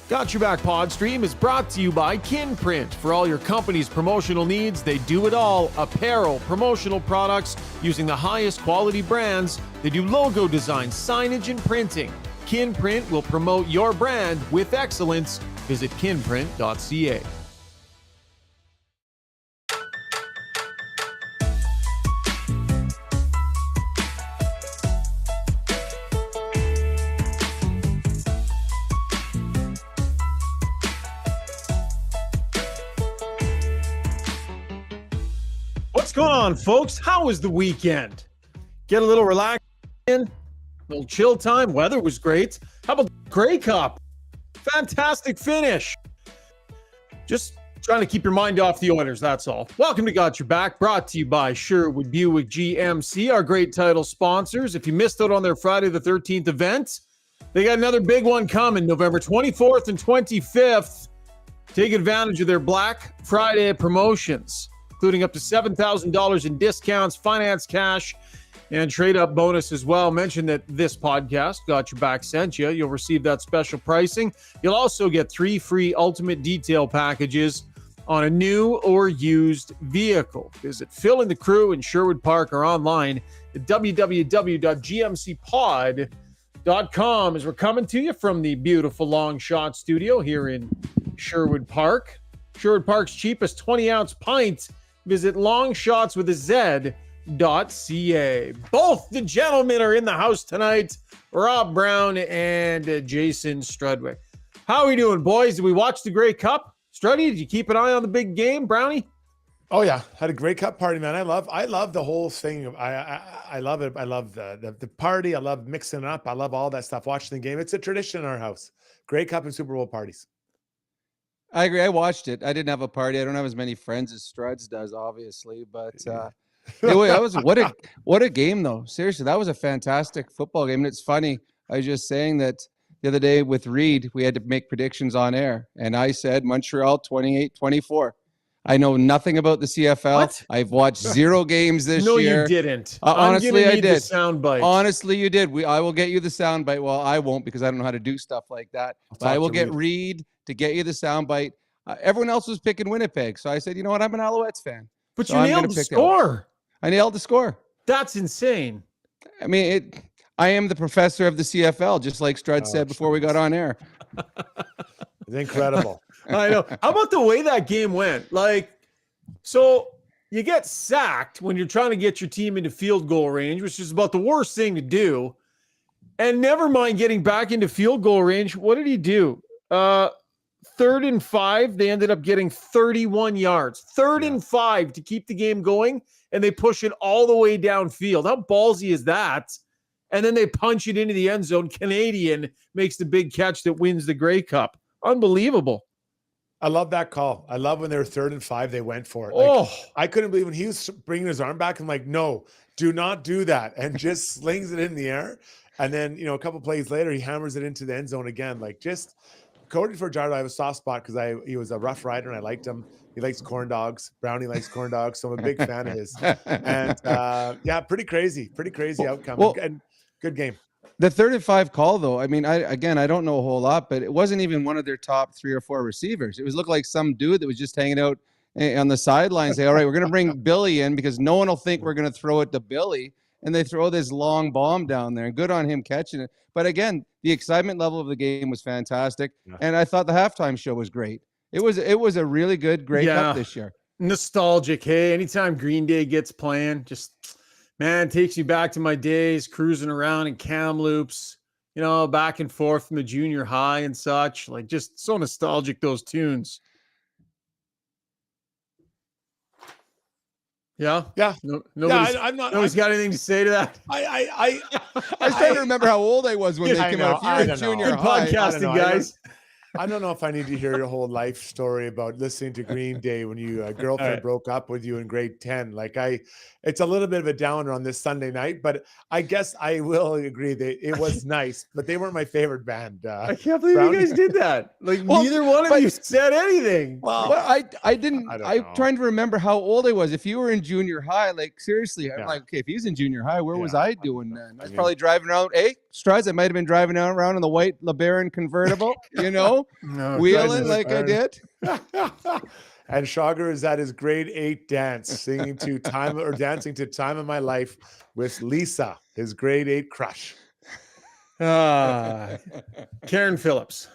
Got Your Back Pod Stream is brought to you by Kinprint. For all your company's promotional needs, they do it all. Apparel, promotional products using the highest quality brands. They do logo design, signage, and printing. Kinprint will promote your brand with excellence. Visit kinprint.ca. What's going on, folks? How was the weekend? Get a little relaxed in, a little chill time. Weather was great. How about the Grey Cup? Fantastic finish. Just trying to keep your mind off the Oilers, that's all. Welcome to Got Your Back, brought to you by Sherwood Buick GMC, our great title sponsors. If you missed out on their Friday the 13th event, they got another big one coming, November 24th and 25th. Take advantage of their Black Friday promotions, including up to $7,000 in discounts, finance cash, and trade-up bonus as well. Mention that this podcast, Got Your Back, sent you. You'll receive that special pricing. You'll also get 3 free ultimate detail packages on a new or used vehicle. Visit Phil and the crew in Sherwood Park or online at www.gmcpod.com as we're coming to you from the beautiful Long Shot studio here in Sherwood Park. Sherwood Park's cheapest 20-ounce pint. Visit longshotswithaz.ca. Both the gentlemen are in the house tonight, Rob Brown and Jason Strudwick. How are we doing, boys? Did we watch the Grey Cup? Strudy, did you keep an eye on the big game, Brownie? Oh yeah, had a Grey Cup party, man. I love the whole thing. I love it. I love the party. I love mixing it up. I love all that stuff. Watching the game. It's a tradition in our house. Grey Cup and Super Bowl parties. I agree. I watched it. I didn't have a party. I don't have as many friends as Struds does, obviously, but what a game though. Seriously, that was a fantastic football game. And it's funny. I was just saying that the other day with Reed, we had to make predictions on air, and I said Montreal 28-24. I know nothing about the CFL. What? I've watched 0 games this year. No, you didn't. Honestly, I did. Soundbite. Honestly, you did. I will get you the soundbite. Well, I won't because I don't know how to do stuff like that. But I will get Reed to get you the soundbite. Everyone else was picking Winnipeg, so I said, you know what? I'm an Alouettes fan. But so you nailed the score. I nailed the score. That's insane. I mean, I am the professor of the CFL, just like Strud said before we got on air. It's incredible. I know. How about the way that game went? So you get sacked when you're trying to get your team into field goal range, which is about the worst thing to do. And never mind getting back into field goal range. What did he do? 3rd and 5, they ended up getting 31 yards. 3rd and 5 to keep the game going, and they push it all the way downfield. How ballsy is that? And then they punch it into the end zone. Canadian makes the big catch that wins the Grey Cup. Unbelievable. I love that call. I love when they were 3rd and 5, they went for it. I couldn't believe when he was bringing his arm back. I'm like, no, do not do that. And just slings it in the air. And then, a couple plays later, he hammers it into the end zone again. Cody Fajardo, I have a soft spot because he was a rough rider and I liked him. He likes corn dogs. Brownie likes corn dogs. So I'm a big fan of his. And pretty crazy outcome. And good game. The 3rd and 5 call, though, I mean, I don't know a whole lot, but it wasn't even one of their top 3 or 4 receivers. It looked like some dude that was just hanging out on the sideline say, all right, we're going to bring Billy in because no one will think we're going to throw it to Billy. And they throw this long bomb down there, and good on him catching it. But again, the excitement level of the game was fantastic, and I thought the halftime show was great. It was a really good Grey Cup this year. Nostalgic. Hey, anytime Green Day gets playing, just takes me back to my days cruising around in Kamloops, back and forth from the junior high and such. Just so nostalgic, those tunes. Yeah. Nobody's got anything to say to that. I was trying to remember how old I was when they came out. If you're in junior high, podcasting, guys. I don't know if I need to hear your whole life story about listening to Green Day when your girlfriend broke up with you in grade 10. It's a little bit of a downer on this Sunday night, but I guess I will agree that it was nice, but they weren't my favorite band. I can't believe you guys did that. Neither one of you said anything. Well, I didn't. I'm trying to remember how old I was. If you were in junior high, seriously, I'm like, okay, if he was in junior high, where was I doing then? I was probably driving around. Hey, Struds, I might have been driving around in the white LeBaron convertible, wheeling like I did. And Schauger is at his grade 8 dance, dancing to Time of My Life with Lisa, his grade 8 crush. Karen Phillips.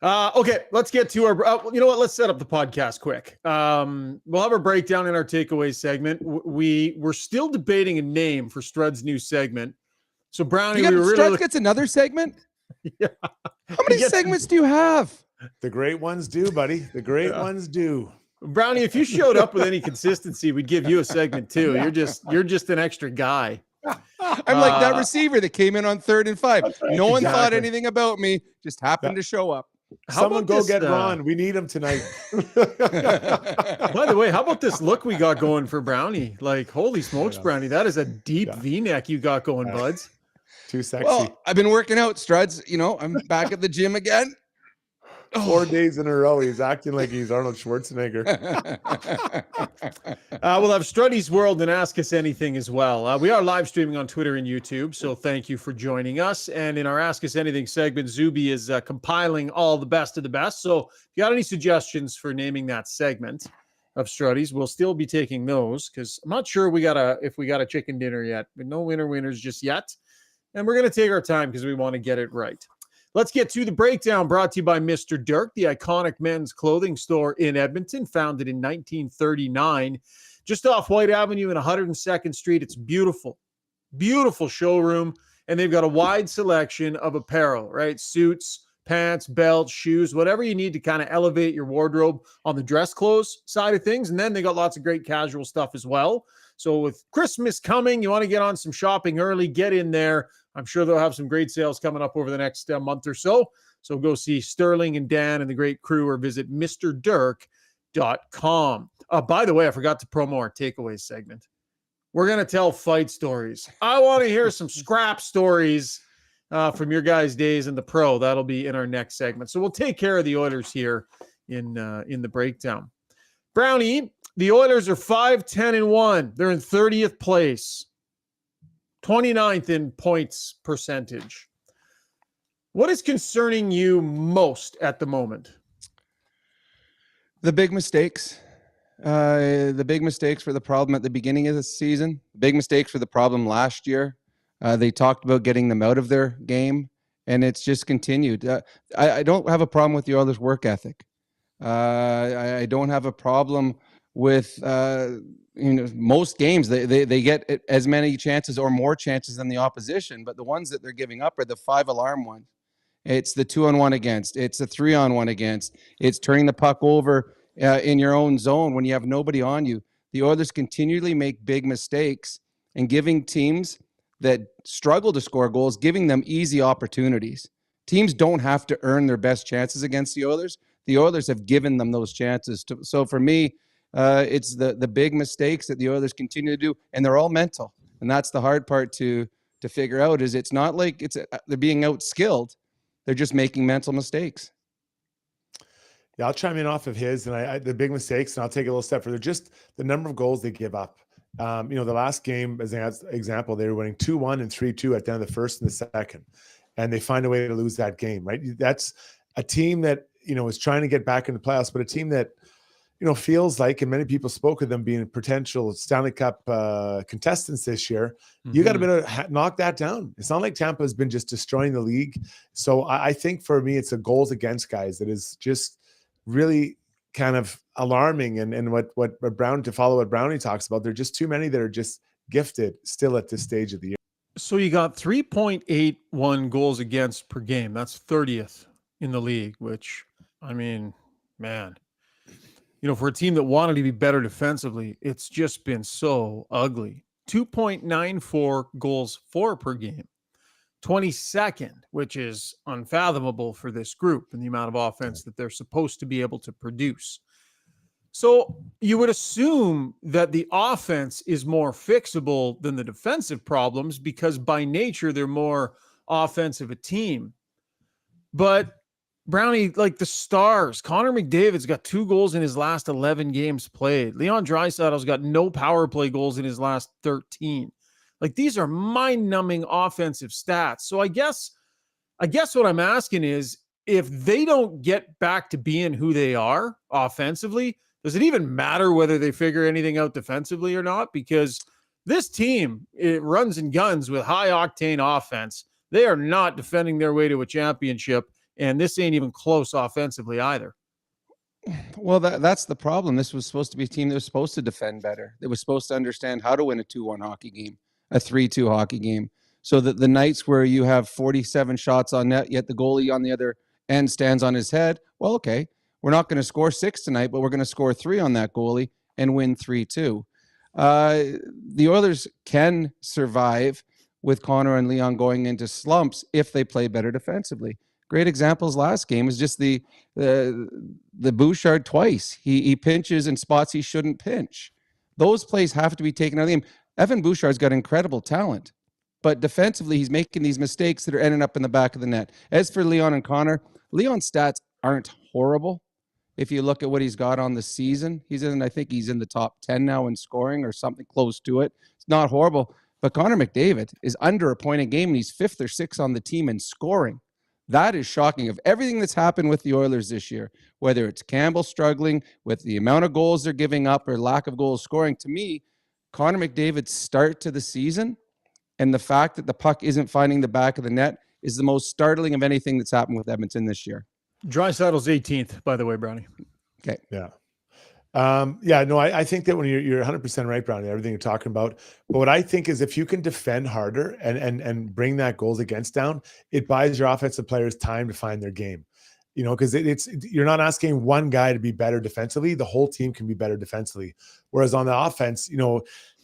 Okay, let's get to our. You know what? Let's set up the podcast quick. We'll have our breakdown in our takeaways segment. We're still debating a name for Strud's new segment. So Brownie, Strud gets another segment. Yeah. How many segments do you have? The great ones do, buddy. The great ones do. Brownie, if you showed up with any consistency, we'd give you a segment too. You're just an extra guy. I'm like that receiver that came in on 3rd and 5. No one thought anything about me. Just happened to show up. Someone go get Ron. We need him tonight. By the way, how about this look we got going for Brownie? Like, holy smokes, Brownie. That is a deep V-neck you got going, buds. Too sexy. Well, I've been working out, Struds. I'm back at the gym again. 4 days in a row. He's acting like he's Arnold Schwarzenegger. We'll have Strudy's World and Ask Us Anything as well. We are live streaming on Twitter and YouTube, so thank you for joining us. And in our Ask Us Anything segment, Zuby is compiling all the best of the best. So if you got any suggestions for naming that segment of Strudy's, we'll still be taking those because I'm not sure if we got a chicken dinner yet, but no winners just yet. And we're going to take our time because we want to get it right. Let's get to the breakdown brought to you by Mr. Dirk, the iconic men's clothing store in Edmonton, founded in 1939, just off White Avenue and 102nd Street. It's beautiful, beautiful showroom, and they've got a wide selection of apparel, right? Suits, pants, belts, shoes, whatever you need to kind of elevate your wardrobe on the dress clothes side of things. And then they got lots of great casual stuff as well. So with Christmas coming, you want to get on some shopping early, get in there. I'm sure they'll have some great sales coming up over the next month or so. So go see Sterling and Dan and the great crew or visit MrDirk.com. By the way, I forgot to promo our takeaways segment. We're going to tell fight stories. I want to hear some scrap stories from your guys' days in the pro. That'll be in our next segment. So we'll take care of the Oilers here in the breakdown. Brownie, the Oilers are 5-10-1. They're in 30th place. 29th in points percentage. What is concerning you most at the moment? The big mistakes. The big mistakes were the problem at the beginning of the season. Big mistakes were the problem last year. They talked about getting them out of their game, and it's just continued. I don't have a problem with the Oilers' work ethic. I don't have a problem with most games they get as many chances or more chances than the opposition, but the ones that they're giving up are the 5-alarm ones. It's the 2-on-1 against, it's the 3-on-1 against, it's turning the puck over in your own zone when you have nobody on you. The Oilers continually make big mistakes and giving teams that struggle to score goals, giving them easy opportunities. Teams don't have to earn their best chances against the Oilers. The Oilers have given them those chances. So for me, it's the big mistakes that the Oilers continue to do, and they're all mental. And that's the hard part to figure out. Is it's not like they're being outskilled; they're just making mental mistakes. Yeah, I'll chime in off of his and the big mistakes, and I'll take it a little step further. Just the number of goals they give up. The last game, as an example, they were winning 2-1 and 3-2 at the end of the first and the second, and they find a way to lose that game. Right? That's a team that is trying to get back into the playoffs, but a team that feels like, and many people spoke of them being potential Stanley Cup contestants this year. You got to be able to knock that down. It's not like Tampa has been just destroying the league. So I think for me, it's a goals against guys that is just really kind of alarming. And what Brown, to follow what Brownie talks about, there are just too many that are just gifted still at this stage of the year. So you got 3.81 goals against per game. That's 30th in the league, which, I mean, man. For a team that wanted to be better defensively, it's just been so ugly. 2.94 goals for per game. 22nd, which is unfathomable for this group and the amount of offense that they're supposed to be able to produce. So you would assume that the offense is more fixable than the defensive problems because by nature they're more offensive a team. But Brownie, like the stars, Connor McDavid's got 2 goals in his last 11 games played. Leon Draisaitl's got no power play goals in his last 13. Like, these are mind-numbing offensive stats. So I guess what I'm asking is, if they don't get back to being who they are offensively, does it even matter whether they figure anything out defensively or not? Because this team, it runs and guns with high octane offense. They are not defending their way to a championship, and this ain't even close offensively either. Well, that's the problem. This was supposed to be a team that was supposed to defend better. That was supposed to understand how to win a 2-1 hockey game, a 3-2 hockey game. So that the nights where you have 47 shots on net, yet the goalie on the other end stands on his head, well, okay, we're not going to score 6 tonight, but we're going to score 3 on that goalie and win 3-2. The Oilers can survive with Connor and Leon going into slumps if they play better defensively. Great examples last game is just the Bouchard twice. He pinches in spots he shouldn't pinch. Those plays have to be taken out of the game. Evan Bouchard's got incredible talent, but defensively he's making these mistakes that are ending up in the back of the net. As for Leon and Connor, Leon's stats aren't horrible. If you look at what he's got on the season, I think he's in the top 10 now in scoring or something close to it. It's not horrible. But Connor McDavid is under a point a game, and he's 5th or 6th on the team in scoring. That is shocking. Of everything that's happened with the Oilers this year, whether it's Campbell struggling with the amount of goals they're giving up or lack of goals scoring, to me, Connor McDavid's start to the season and the fact that the puck isn't finding the back of the net is the most startling of anything that's happened with Edmonton this year. Draisaitl's 18th, by the way, Brownie. Okay. Yeah. I think that when you're 100% right, Brownie, everything you're talking about. But what I think is if you can defend harder and bring that goals against down, it buys your offensive players time to find their game. Because you're not asking one guy to be better defensively. The whole team can be better defensively. Whereas on the offense,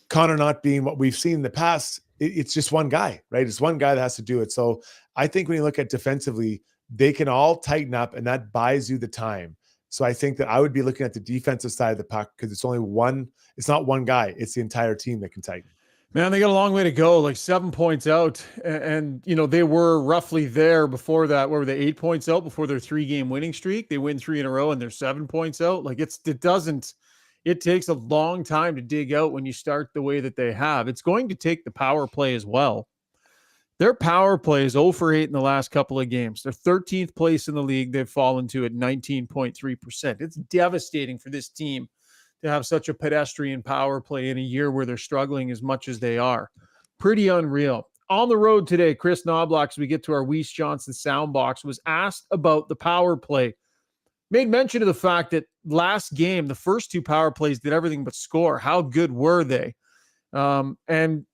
Connor not being what we've seen in the past, it's just one guy, right? It's one guy that has to do it. So I think when you look at defensively, they can all tighten up, and that buys you the time. So I think that I would be looking at the defensive side of the puck because it's not one guy. It's the entire team that can tighten. Man, they got a long way to go, like 7 points out. And they were roughly there before that. What were they, 8 points out before their 3-game winning streak? They win 3 in a row and they're 7 points out. Like it takes a long time to dig out when you start the way that they have. It's going to take the power play as well. Their power play is 0 for 8 in the last couple of games. They're 13th place in the league. They've fallen to at 19.3%. It's devastating for this team to have such a pedestrian power play in a year where they're struggling as much as they are. Pretty unreal. On the road today, Chris Knobloch, as we get to our Weiss Johnson soundbox, was asked about the power play. Made mention of the fact that last game, the first 2 power plays did everything but score. How good were they? And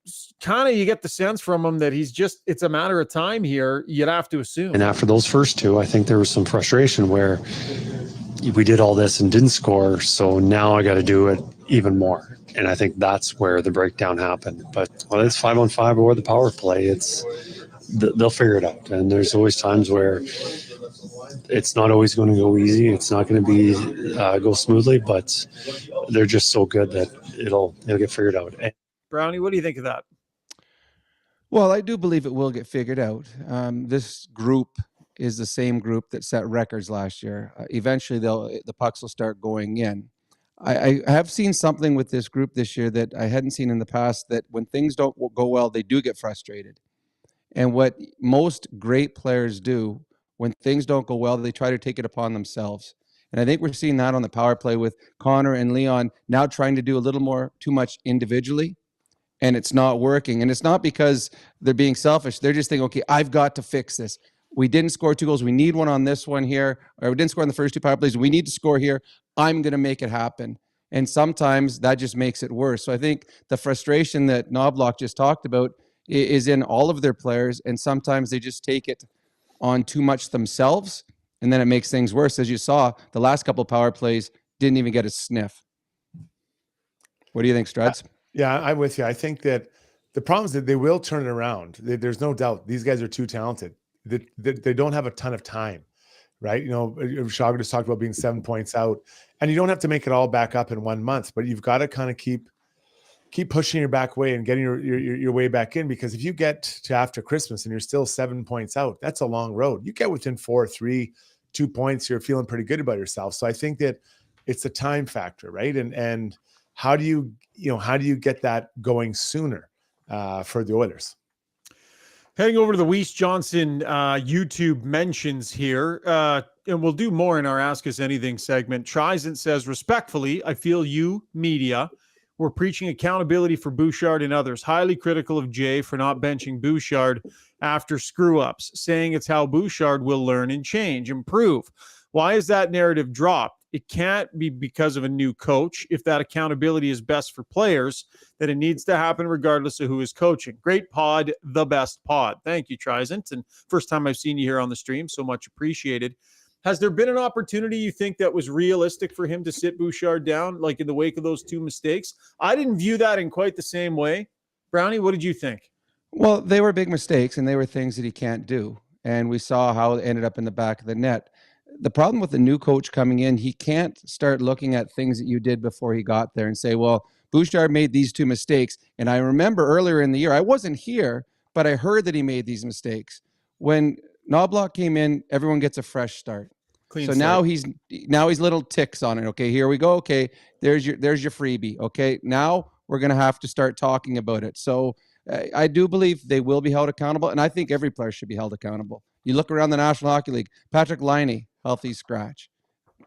kind of you get the sense from him that it's a matter of time here, you'd have to assume. And after those first 2, I think there was some frustration where we did all this and didn't score, so now I got to do it even more. And I think that's where the breakdown happened. But whether it's 5-on-5 or the power play, they'll figure it out. And there's always times where it's not always going to go easy. It's not going to be go smoothly, but they're just so good that it'll get figured out. Brownie, what do you think of that? Well, I do believe it will get figured out. This group is the same group that set records last year. Eventually, the pucks will start going in. I have seen something with this group this year that I hadn't seen in the past, that when things don't go well, they do get frustrated. And what most great players do when things don't go well, they try to take it upon themselves. And I think we're seeing that on the power play with Connor and Leon now trying to do a little too much individually, and it's not working. And it's not because they're being selfish. They're just thinking, okay, I've got to fix this. We didn't score 2 goals. We need one on this one here. Or we didn't score on the first 2 power plays. We need to score here. I'm going to make it happen. And sometimes that just makes it worse. So I think the frustration that Knobloch just talked about is in all of their players. And sometimes they just take it on too much themselves. And then it makes things worse. As you saw, the last couple of power plays didn't even get a sniff. What do you think, Struds? Yeah, I'm with you. I think that the problem is that they will turn it around. There's no doubt. These guys are too talented. They don't have a ton of time, right? Rishaug just talked about being 7 points out, and you don't have to make it all back up in 1 month, but you've got to kind of keep pushing your back way and getting your way back in, because if you get to after Christmas and you're still 7 points out, that's a long road. You get within 4, 3, 2 points, you're feeling pretty good about yourself. So I think that it's a time factor, right? And how do you get that going sooner? for the Oilers. Heading over to the Weiss Johnson YouTube mentions here, and we'll do more in our Ask Us Anything segment. Trizent says, respectfully, I feel you, media, were preaching accountability for Bouchard and others. Highly critical of Jay for not benching Bouchard after screw-ups, saying it's how Bouchard will learn and change, improve. Why is that narrative dropped? It can't be because of a new coach. If that accountability is best for players, then it needs to happen regardless of who is coaching. Great pod, the best pod. Thank you, Trizent. And first time I've seen you here on the stream, so much appreciated. Has there been an opportunity you think that was realistic for him to sit Bouchard down, like in the wake of those two mistakes? I didn't view that in quite the same way. Brownie, what did you think? Well, they were big mistakes, and they were things that he can't do. And we saw how it ended up in the back of the net. The problem with the new coach coming in, he can't start looking at things that you did before he got there and say, well, Bouchard made these two mistakes. And I remember earlier in the year, I wasn't here, but I heard that he made these mistakes. When Knobloch came in, everyone gets a fresh start. Clean so slate. now he's little ticks on it. Okay, here we go. Okay, there's your freebie. Okay, now we're going to have to start talking about it. So I do believe they will be held accountable, and I think every player should be held accountable. You look around the National Hockey League, Patrick Laine, healthy scratch.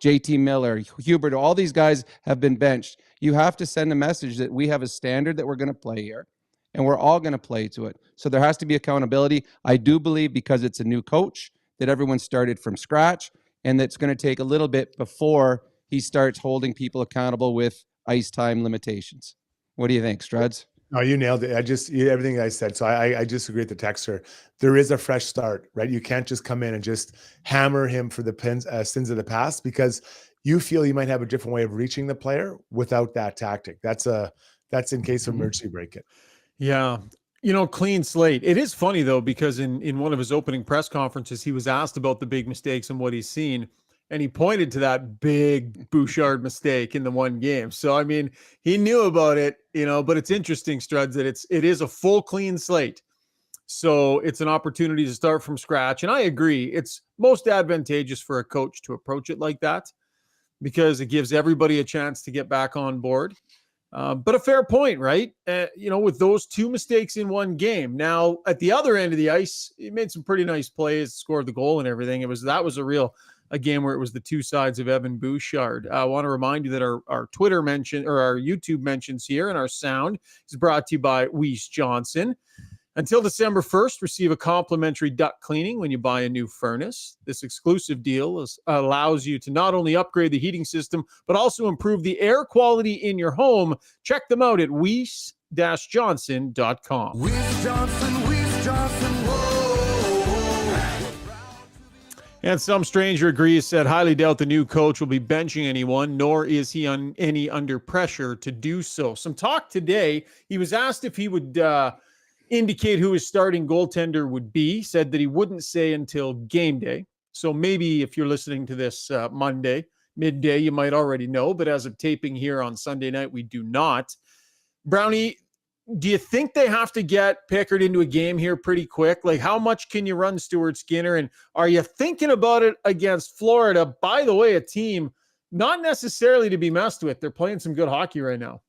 JT Miller, Hubert, all these guys have been benched. You have to send a message that we have a standard that we're going to play here, and we're all going to play to it. So there has to be accountability. I do believe because it's a new coach that everyone started from scratch, and that's going to take a little bit before he starts holding people accountable with ice time limitations. What do you think, Struds? No, you nailed it. Everything I said. So I just agree with the texter. There is a fresh start, right? You can't just come in and just hammer him for the sins of the past because you feel you might have a different way of reaching the player without that tactic. That's in case of emergency break it. Yeah. Clean slate. It is funny though, because in one of his opening press conferences, he was asked about the big mistakes and what he's seen. And he pointed to that big Bouchard mistake in the one game. So, I mean, he knew about it, but it's interesting, Struds, that it is a full clean slate. So it's an opportunity to start from scratch. And I agree. It's most advantageous for a coach to approach it like that because it gives everybody a chance to get back on board. But a fair point, right? With those two mistakes in one game. Now, at the other end of the ice, he made some pretty nice plays, scored the goal and everything. That was a game where it was the two sides of Evan Bouchard. I want to remind you that our Twitter mention or our YouTube mentions here and our sound is brought to you by Weiss Johnson. Until December 1st, receive a complimentary duct cleaning when you buy a new furnace. This exclusive deal allows you to not only upgrade the heating system, but also improve the air quality in your home. Check them out at weiss-johnson.com. Weiss Johnson, whoa. And some stranger agrees, said, highly doubt the new coach will be benching anyone, nor is he any under pressure to do so. Some talk today. He was asked if he would indicate who his starting goaltender would be, said that he wouldn't say until game day. So maybe if you're listening to this Monday, midday, you might already know. But as of taping here on Sunday night, we do not. Brownie, do you think they have to get Pickard into a game here pretty quick? Like, how much can you run Stuart Skinner? And are you thinking about it against Florida? By the way, a team not necessarily to be messed with. They're playing some good hockey right now.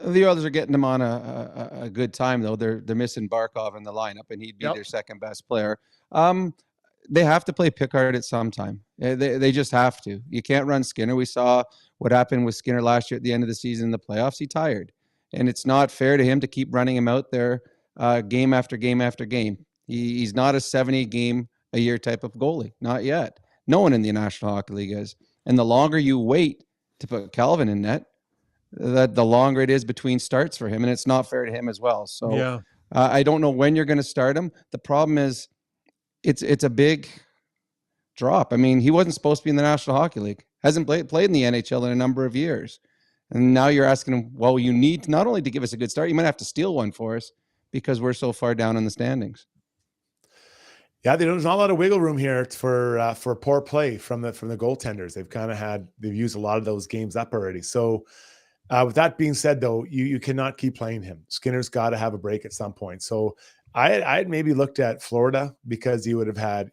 The Oilers are getting them on a good time, though. They're missing Barkov in the lineup, and he'd be their second best player. They have to play Pickard at some time. They just have to. You can't run Skinner. We saw what happened with Skinner last year at the end of the season in the playoffs. He tired. And it's not fair to him to keep running him out there game after game after game. He's not a 70-game-a-year type of goalie. Not yet. No one in the National Hockey League is. And the longer you wait to put Calvin in net, the longer it is between starts for him, and it's not fair to him as well. So I don't know when you're going to start him. The problem is it's a big drop. I mean, he wasn't supposed to be in the National Hockey League. Hasn't played in the NHL in a number of years. And now you're asking him, well, you need not only to give us a good start, you might have to steal one for us because we're so far down in the standings. Yeah, there's not a lot of wiggle room here for poor play from the goaltenders. They've used a lot of those games up already. So with that being said, though, you cannot keep playing him. Skinner's got to have a break at some point. So I had maybe looked at Florida because he would have had,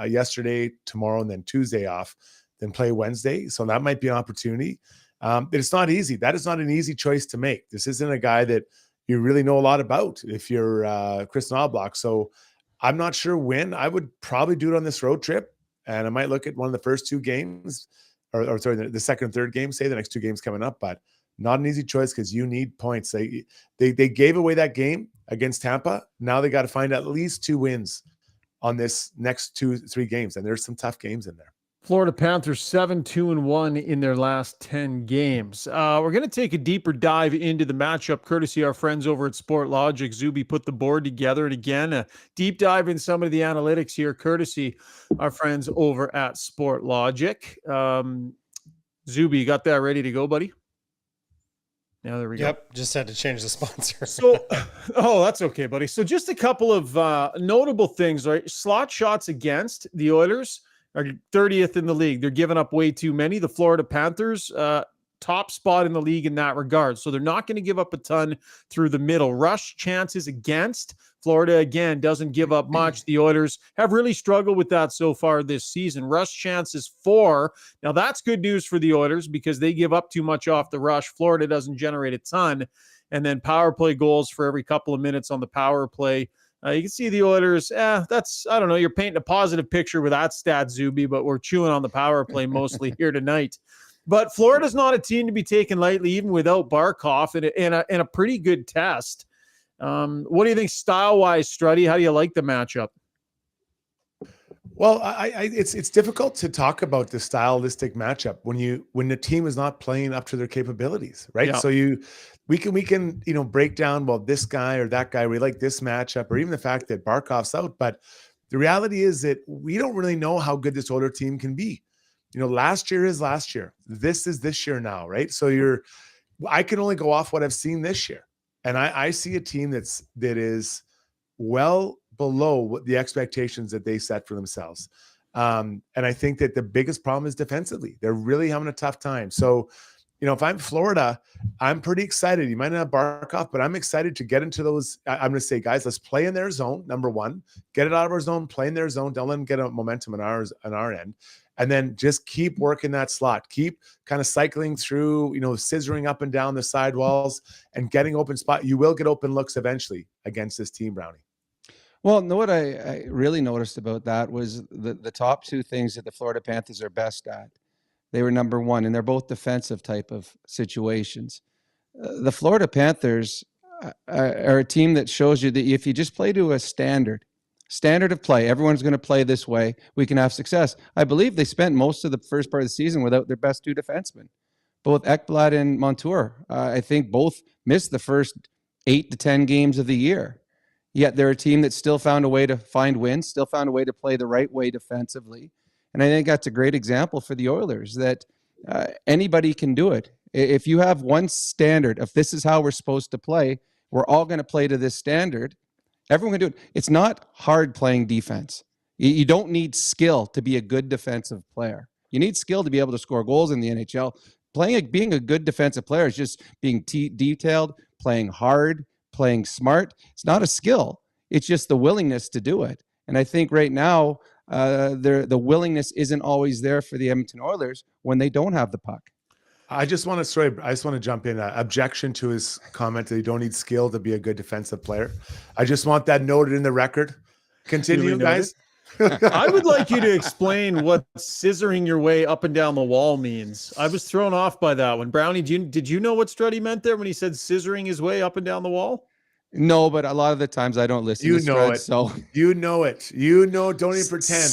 yesterday, tomorrow, and then Tuesday off, then play Wednesday. So that might be an opportunity. But it's not easy. That is not an easy choice to make. This isn't a guy that you really know a lot about if you're Chris Knobloch. So I'm not sure when. I would probably do it on this road trip, and I might look at one of the first two games, or sorry, the second and third game, say the next two games coming up, but not an easy choice because you need points. They gave away that game against Tampa. Now they got to find at least 2 wins on this next 2-3 games, and there's some tough games in there. Florida Panthers 7-2-1 in their last 10 games. We're going to take a deeper dive into the matchup, courtesy our friends over at Sport Logic. Zuby put the board together, and again, a deep dive in some of the analytics here, courtesy our friends over at Sport Logic. Zuby, you got that ready to go, buddy? Yeah, there we go. Yep, just had to change the sponsor. So, that's okay, buddy. So just a couple of notable things, right? Slot shots against the Oilers are 30th in the league. They're giving up way too many. The Florida Panthers, top spot in the league in that regard. So they're not going to give up a ton through the middle. Rush chances against Florida, again, doesn't give up much. The Oilers have really struggled with that so far this season. Rush chances 4. Now that's good news for the Oilers because they give up too much off the rush. Florida doesn't generate a ton. And then power play goals for every couple of minutes on the power play. You can see the Oilers, that's, I don't know, you're painting a positive picture with that stat, Zuby, but we're chewing on the power play mostly here tonight. But Florida's not a team to be taken lightly, even without Barkov, in a pretty good test. What do you think style-wise, Strudy? How do you like the matchup? Well, it's difficult to talk about the stylistic matchup when the team is not playing up to their capabilities, right? Yeah. So we can break down, well, this guy or that guy, we like this matchup, or even the fact that Barkov's out. But the reality is that we don't really know how good this older team can be. Last year is last year. This is this year now, right? So I can only go off what I've seen this year. And I see a team that is well below what the expectations that they set for themselves. And I think that the biggest problem is defensively. They're really having a tough time. So, if I'm Florida, I'm pretty excited. You might not have Barkov, but I'm excited to get into those. I'm going to say, guys, let's play in their zone. Number one, get it out of our zone, play in their zone. Don't let them get a momentum on our end. And then just keep working that slot. Keep kind of cycling through, scissoring up and down the sidewalls and getting open spot. You will get open looks eventually against this team, Brownie. Well, what I really noticed about that was the top 2 things that the Florida Panthers are best at. They were number 1, and they're both defensive type of situations. The Florida Panthers are a team that shows you that if you just play to a standard of play, everyone's going to play this way, we can have success. I believe they spent most of the first part of the season without their best 2 defensemen, both Ekblad and Montour. I think both missed the first 8 to 10 games of the year. Yet they're a team that still found a way to find wins, still found a way to play the right way defensively. And I think that's a great example for the Oilers that anybody can do it. If you have one standard, if this is how we're supposed to play, we're all going to play to this standard. Everyone can do it. It's not hard playing defense. You don't need skill to be a good defensive player. You need skill to be able to score goals in the NHL. Being a good defensive player is just being detailed, playing hard, playing smart. It's not a skill. It's just the willingness to do it. And I think right now, the willingness isn't always there for the Edmonton Oilers when they don't have the puck. I just want to jump in. Objection to his comment that you don't need skill to be a good defensive player. I just want that noted in the record. Continue, guys. I would like you to explain what scissoring your way up and down the wall means. I was thrown off by that one. Brownie, did you know what Strudy meant there when he said scissoring his way up and down the wall? No, but a lot of the times I don't listen to Strud, so you know it. Don't even pretend.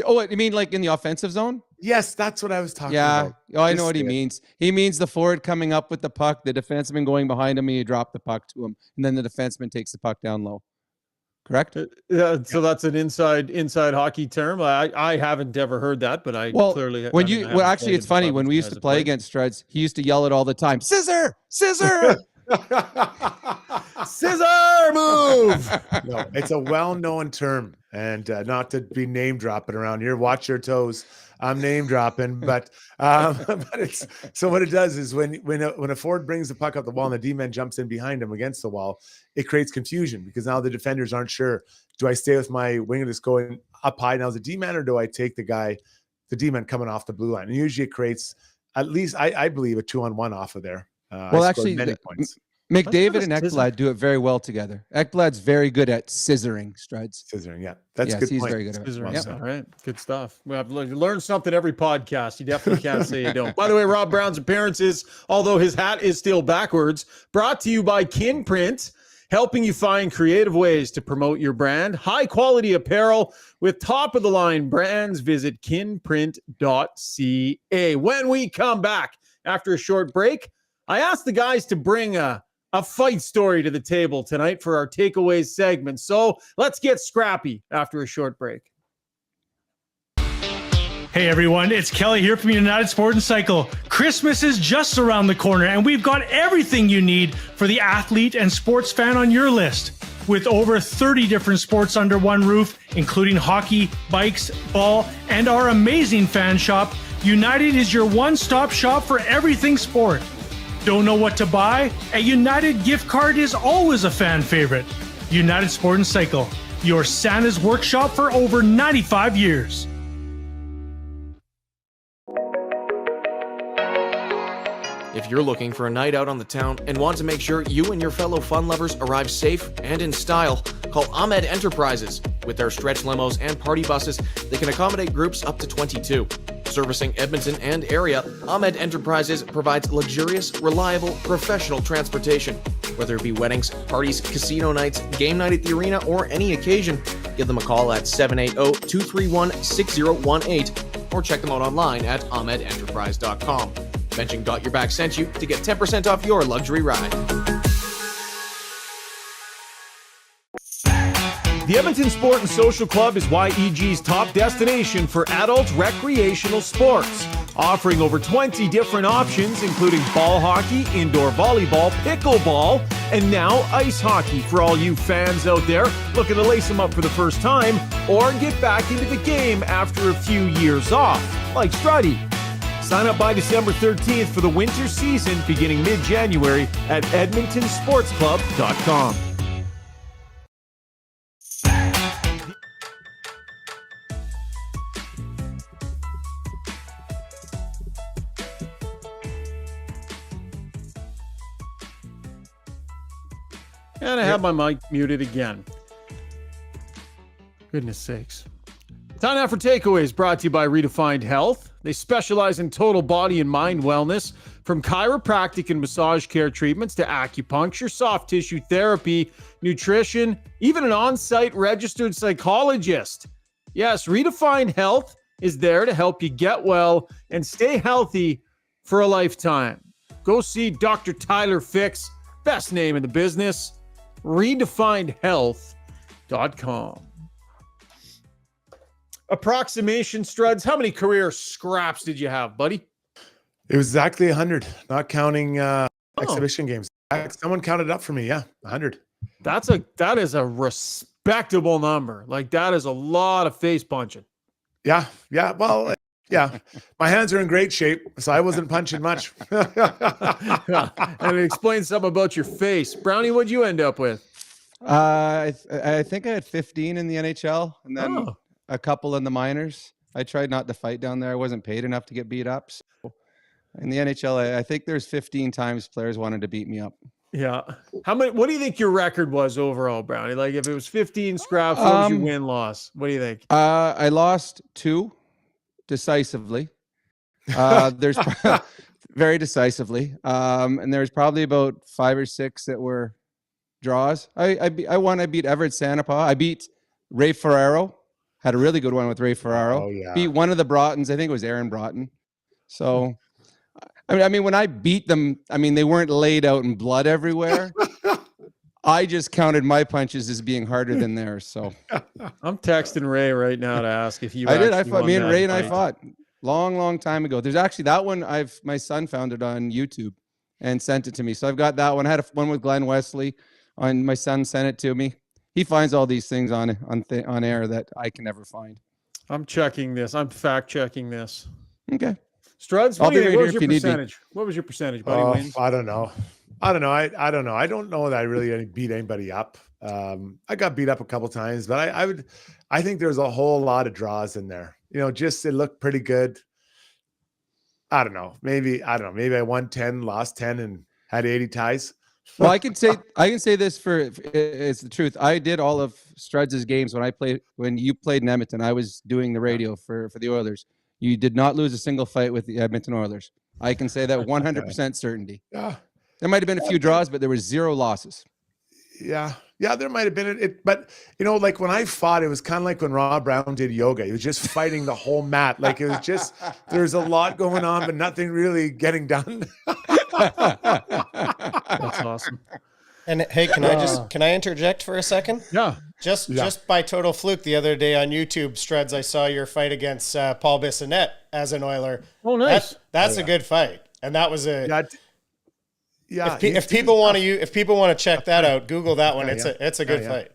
Oh, you mean like in the offensive zone? Yes, that's what I was talking about. Oh, I know what he means. He means the forward coming up with the puck, the defenseman going behind him, and you drop the puck to him, and then the defenseman takes the puck down low. Correct? So that's an inside hockey term. I haven't ever heard that, but clearly. Actually, it's funny when we used to play against Struds. He used to yell it all the time. Scissor. Scissor move. No, it's a well-known term, and not to be name dropping around here. Watch your toes. I'm name dropping, but it's so what it does is when a forward brings the puck up the wall and the D-man jumps in behind him against the wall, it creates confusion because now the defenders aren't sure. Do I stay with my winger that's going up high now as a D-man, or do I take the D-man coming off the blue line? And usually it creates at least I believe a 2-on-1 off of there. Well, actually, many points. McDavid and That's Ekblad do it very well together. Ekblad's very good at scissoring, Struds. Scissoring, yeah. That's a Yes, good he's point. very good at it. Scissoring. Yep. All right. Good stuff. We have learned something every podcast. You definitely can't say you don't. By the way, Rob Brown's appearances, although his hat is still backwards, brought to you by Kinprint, helping you find creative ways to promote your brand. High quality apparel with top of the line brands. Visit kinprint.ca. When we come back after a short break, I asked the guys to bring a fight story to the table tonight for our takeaways segment. So let's get scrappy after a short break. Hey everyone, it's Kelly here from United Sport and Cycle. Christmas is just around the corner and we've got everything you need for the athlete and sports fan on your list. With over 30 different sports under one roof, including hockey, bikes, ball, and our amazing fan shop, United is your one-stop shop for everything sport. Don't know what to buy? A United gift card is always a fan favorite. United Sport and Cycle, your Santa's workshop for over 95 years. If you're looking for a night out on the town and want to make sure you and your fellow fun lovers arrive safe and in style, call Ahmed Enterprises. With their stretch limos and party buses, they can accommodate groups up to 22. Servicing Edmonton and area, Ahmed Enterprises provides luxurious, reliable, professional transportation. Whether it be weddings, parties, casino nights, game night at the arena, or any occasion, give them a call at 780-231-6018 or check them out online at ahmedenterprise.com. Mention Got Your Back sent you to get 10% off your luxury ride. The Edmonton Sport and Social Club is YEG's top destination for adult recreational sports, offering over 20 different options, including ball hockey, indoor volleyball, pickleball, and now ice hockey for all you fans out there looking to lace them up for the first time or get back into the game after a few years off, like Strudy. Sign up by December 13th for the winter season beginning mid-January at edmontonsportsclub.com. And I have my mic muted again. Goodness sakes. Time now for takeaways, brought to you by Redefined Health. They specialize in total body and mind wellness, from chiropractic and massage care treatments to acupuncture, soft tissue therapy, nutrition, even an on-site registered psychologist. Yes, Redefined Health is there to help you get well and stay healthy for a lifetime. Go see Dr. Tyler Fix, best name in the business, redefinedhealth.com. Approximation, Struds, how many career scraps did you have, buddy? It was exactly 100, not counting exhibition games. Someone counted up for me. Yeah, 100. That is a respectable number. Like, that is a lot of face punching. Yeah. Well, yeah. My hands are in great shape, so I wasn't punching much. And it explains something about your face. Brownie, what'd you end up with? I think I had 15 in the NHL and then a couple in the minors. I tried not to fight down there. I wasn't paid enough to get beat up. So in the NHL, I think there's 15 times players wanted to beat me up. Yeah. How many? What do you think your record was overall, Brownie? Like, if it was 15 scraps, what was your win-loss? What do you think? I lost 2 decisively. There's very decisively. And there's probably about 5 or 6 that were draws. I won. I beat Everett Sanapa. I beat Ray Ferraro. Had a really good one with Ray Ferraro. Oh, yeah. Beat one of the Broughtons. I think it was Aaron Broughton. So, I mean, when I beat them, I mean, they weren't laid out in blood everywhere. I just counted my punches as being harder than theirs. So I'm texting Ray right now to ask if you. I did. I actually fought. won Me and that Ray and fight. I fought long time ago. There's actually that one. My son found it on YouTube and sent it to me. So I've got that one. I had one with Glenn Wesley. My son sent it to me. He finds all these things on air that I can never find. I'm checking this. I'm fact checking this. Okay. Struds, I'll what do you be think? right What was here your if you need me. percentage? What was your percentage, buddy? Wins? I don't know. I don't know. I don't know that I really beat anybody up. I got beat up a couple times, but I think there's a whole lot of draws in there. You know, just it looked pretty good. I don't know. Maybe I won 10, lost 10, and had 80 ties. Well, I can say this for it's the truth. I did all of Struds' games when you played in Edmonton. I was doing the radio for the Oilers. You did not lose a single fight with the Edmonton Oilers. I can say that 100% certainty. Yeah. There might have been a few draws, but there was 0 losses. Yeah. Yeah, there might have been it, but like when I fought, it was kind of like when Rob Brown did yoga. He was just fighting the whole mat. Like it was just there's a lot going on, but nothing really getting done. That's awesome. And hey, can I interject for a second? Yeah. Just by total fluke, the other day on YouTube, Struds, I saw your fight against Paul Bissonnette as an Oiler. Oh, nice. That's a good fight, and that was a. Yeah. If people want to check that out, Google that one. It's a good fight.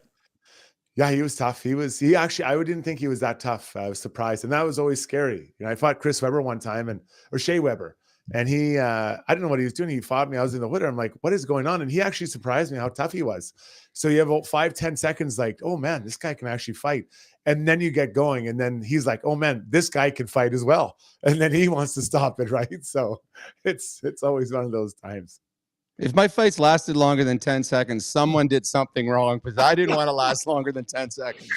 Yeah, he was tough. He actually, I didn't think he was that tough. I was surprised. And that was always scary. I fought Chris Webber one time or Shea Weber. And he, I didn't know what he was doing. He fought me. I was in the water. I'm like, what is going on? And he actually surprised me how tough he was. So you have about 5-10 seconds like, oh man, this guy can actually fight. And then you get going. And then he's like, oh man, this guy can fight as well. And then he wants to stop it. Right. So it's always one of those times. If my fights lasted longer than 10 seconds, someone did something wrong because I didn't want to last longer than 10 seconds.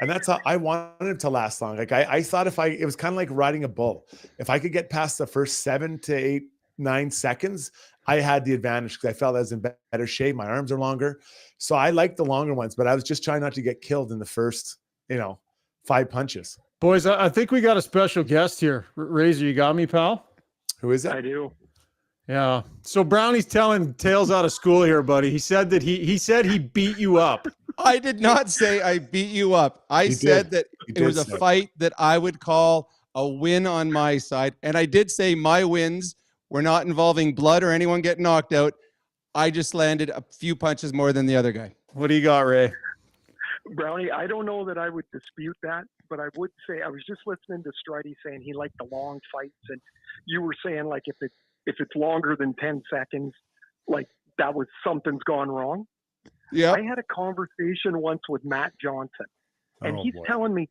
And that's how I wanted it to last long. Like I thought it was kind of like riding a bull. If I could get past the first 7 to 8, 9 seconds, I had the advantage because I felt I was in better shape. My arms are longer. So I liked the longer ones, but I was just trying not to get killed in the first, 5 punches. Boys, I think we got a special guest here. Razor, you got me, pal? Who is it? I do. Yeah. So Brownie's telling tales out of school here, buddy. He said that he said he beat you up. I did not say I beat you up. I said that it was a fight that I would call a win on my side. And I did say my wins were not involving blood or anyone getting knocked out. I just landed a few punches more than the other guy. What do you got, Ray? Brownie, I don't know that I would dispute that, but I would say I was just listening to Strudy saying he liked the long fights, and you were saying like if it's longer than 10 seconds, like that was something's gone wrong. Yeah. I had a conversation once with Matt Johnson, and he's telling me,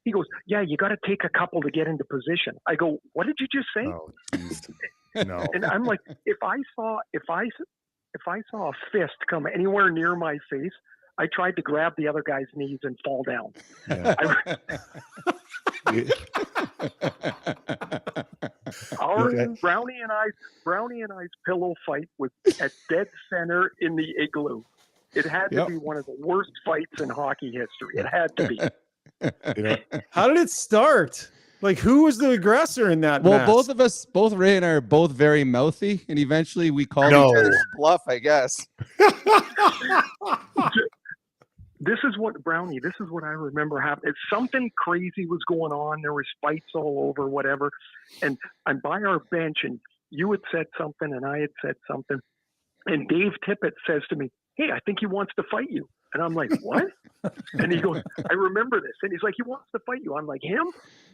he goes, you got to take a couple to get into position. I go, what did you just say? Oh, geez. No. And I'm like, if I saw a fist come anywhere near my face, I tried to grab the other guy's knees and fall down. Yeah. Brownie and I's pillow fight was at dead center in the igloo. It had to be one of the worst fights in hockey history. It had to be. How did it start? Like, who was the aggressor in that match? Both Ray and I are both very mouthy, and eventually we called each other's bluff, I guess. This is what I remember happening. Something crazy was going on. There was fights all over, whatever. And I'm by our bench, and you had said something, and I had said something. And Dave Tippett says to me, hey, I think he wants to fight you. And I'm like, what? And he goes, I remember this. And he's like, he wants to fight you. I'm like, him?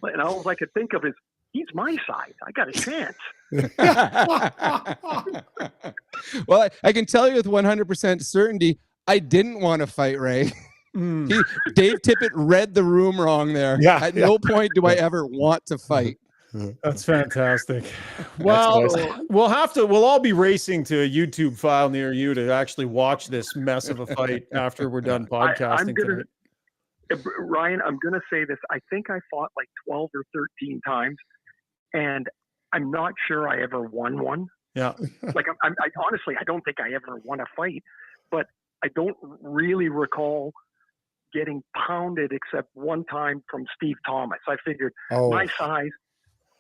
And all I could think of is, he's my size. I got a chance. Well, I can tell you with 100% certainty, I didn't want to fight Ray. Dave Tippett read the room wrong there. Yeah, At no point do I ever want to fight. That's fantastic. Well, we'll all be racing to a YouTube file near you to actually watch this mess of a fight after we're done podcasting tonight. Ryan, I'm going to say this. I think I fought like 12 or 13 times, and I'm not sure I ever won one. Yeah. Like, I honestly, I don't think I ever won a fight, but I don't really recall getting pounded except one time from Steve Thomas. I figured my size,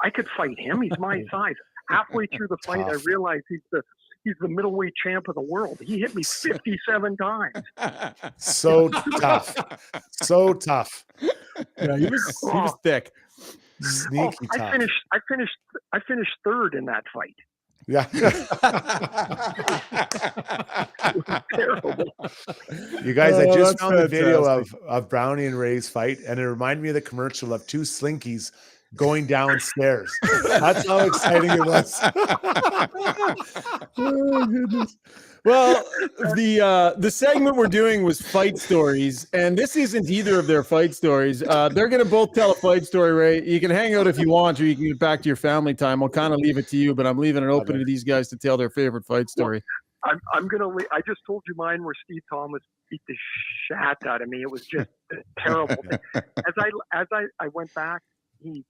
I could fight him. He's my size. Halfway through the fight, I realized he's the middleweight champ of the world. He hit me 57 times. So tough. So tough. Yeah, he was thick. Sneaky tough. I finished third in that fight. Yeah. Terrible. You guys, I just found the video of Brownie and Ray's fight, and it reminded me of the commercial of two slinkies going downstairs. That's how exciting it was. Oh, goodness. Well, the segment we're doing was fight stories, and this isn't either of their fight stories. They're going to both tell a fight story, Ray. You can hang out if you want, or you can get back to your family time. I'll kind of leave it to you, but I'm leaving it open to these guys to tell their favorite fight story. I'm gonna. I just told you mine where Steve Thomas beat the shat out of me. It was just a terrible thing. As I went back, he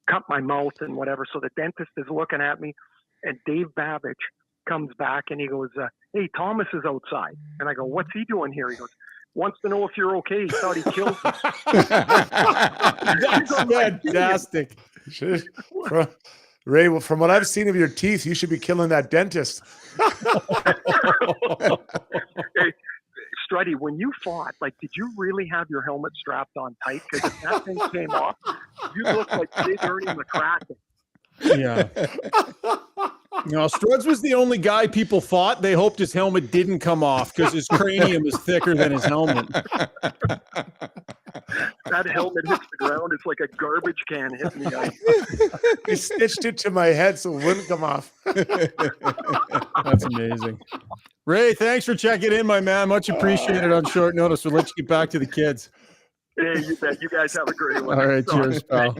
cut my mouth and whatever. So the dentist is looking at me, and Dave Babbage comes back and he goes, "Hey, Thomas is outside." And I go, "What's he doing here?" He goes, "Wants to know if you're okay. He thought he killed you." That's fantastic. Ray, well, from what I've seen of your teeth, you should be killing that dentist. Hey, Strudy, when you fought, did you really have your helmet strapped on tight? Because if that thing came off, you looked like Big Ernie McCracken. Yeah. No, Struds was the only guy people thought they hoped his helmet didn't come off because his cranium is thicker than his helmet. That helmet hits the ground. It's like a garbage can hitting the ice. He stitched it to my head so it wouldn't come off. That's amazing. Ray, thanks for checking in, my man. Much appreciated on short notice. We'll let you get back to the kids. Hey, you bet. You guys have a great one. All right, cheers, pal.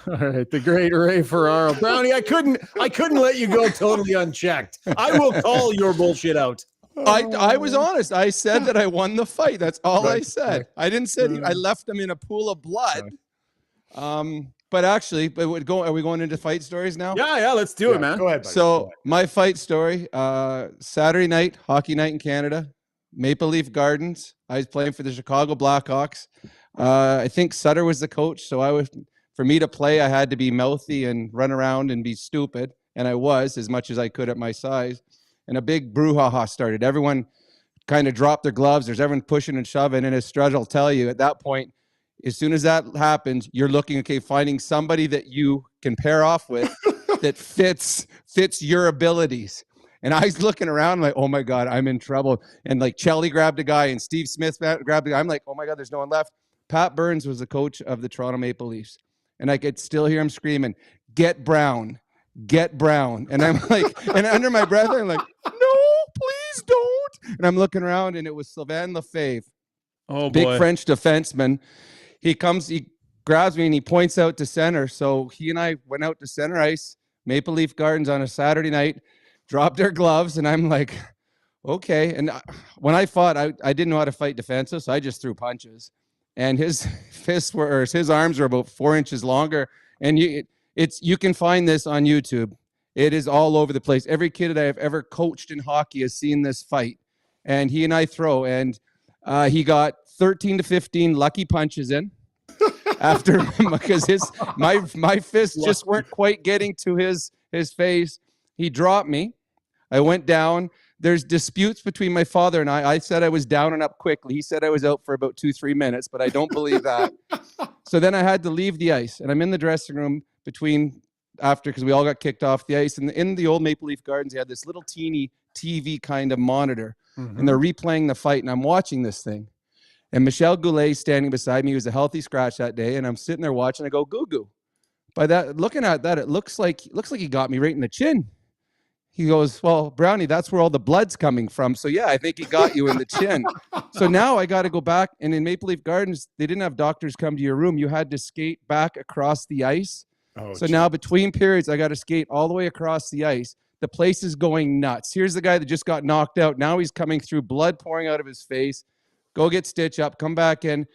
All right, the great Ray Ferraro. Brownie, I couldn't let you go totally unchecked. I will call your bullshit out. I was honest. I said that I won the fight. That's all I Right, said. right. I didn't say I left him in a pool of blood. But actually, are we going into fight stories now? Yeah, let's do it, man. Go ahead, buddy. Go So ahead. my fight story, Saturday night, hockey night in Canada, Maple Leaf Gardens. I was playing for the Chicago Blackhawks. I think Sutter was the coach. So for me to play, I had to be mouthy and run around and be stupid. And I was as much as I could at my size. And a big brouhaha started. Everyone kind of dropped their gloves. There's everyone pushing and shoving. And as Strudge will tell you, at that point, as soon as that happens, you're looking, finding somebody that you can pair off with that fits your abilities. And I was looking around like, oh my God, I'm in trouble. And Chelly grabbed a guy and Steve Smith grabbed a guy. I'm like, oh my God, there's no one left. Pat Burns was the coach of the Toronto Maple Leafs. And I could still hear him screaming, "Get Brown, get Brown." And I'm like, and under my breath, I'm like, "No, please don't." And I'm looking around and it was Sylvain Lefebvre. Oh, big boy. French defenseman. He grabs me and he points out to center. So he and I went out to center ice, Maple Leaf Gardens on a Saturday night, dropped our gloves, and I'm like, okay. And when I fought, I didn't know how to fight defensive, so I just threw punches. And his his arms were about 4 inches longer. And you can find this on YouTube. It is all over the place. Every kid that I have ever coached in hockey has seen this fight. And he and I throw, and he got 13 to 15 lucky punches in after because my fists just weren't quite getting to his face. He dropped me. I went down. There's disputes between my father and I. I said I was down and up quickly. He said I was out for about 2-3 minutes, but I don't believe that. So then I had to leave the ice, and I'm in the dressing room because we all got kicked off the ice. And in the old Maple Leaf Gardens, they had this little teeny TV kind of monitor, and they're replaying the fight, and I'm watching this thing. And Michel Goulet standing beside me. He was a healthy scratch that day, and I'm sitting there watching. I go, "Goo-goo." Looking at that, it looks like he got me right in the chin. He goes, "Well, Brownie, that's where all the blood's coming from. So yeah, I think he got you in the chin." So now I got to go back. And in Maple Leaf Gardens, they didn't have doctors come to your room. You had to skate back across the ice. So now between periods, I got to skate all the way across the ice. The place is going nuts. Here's the guy that just got knocked out. Now he's coming through, blood pouring out of his face. Go get stitched up, come back in.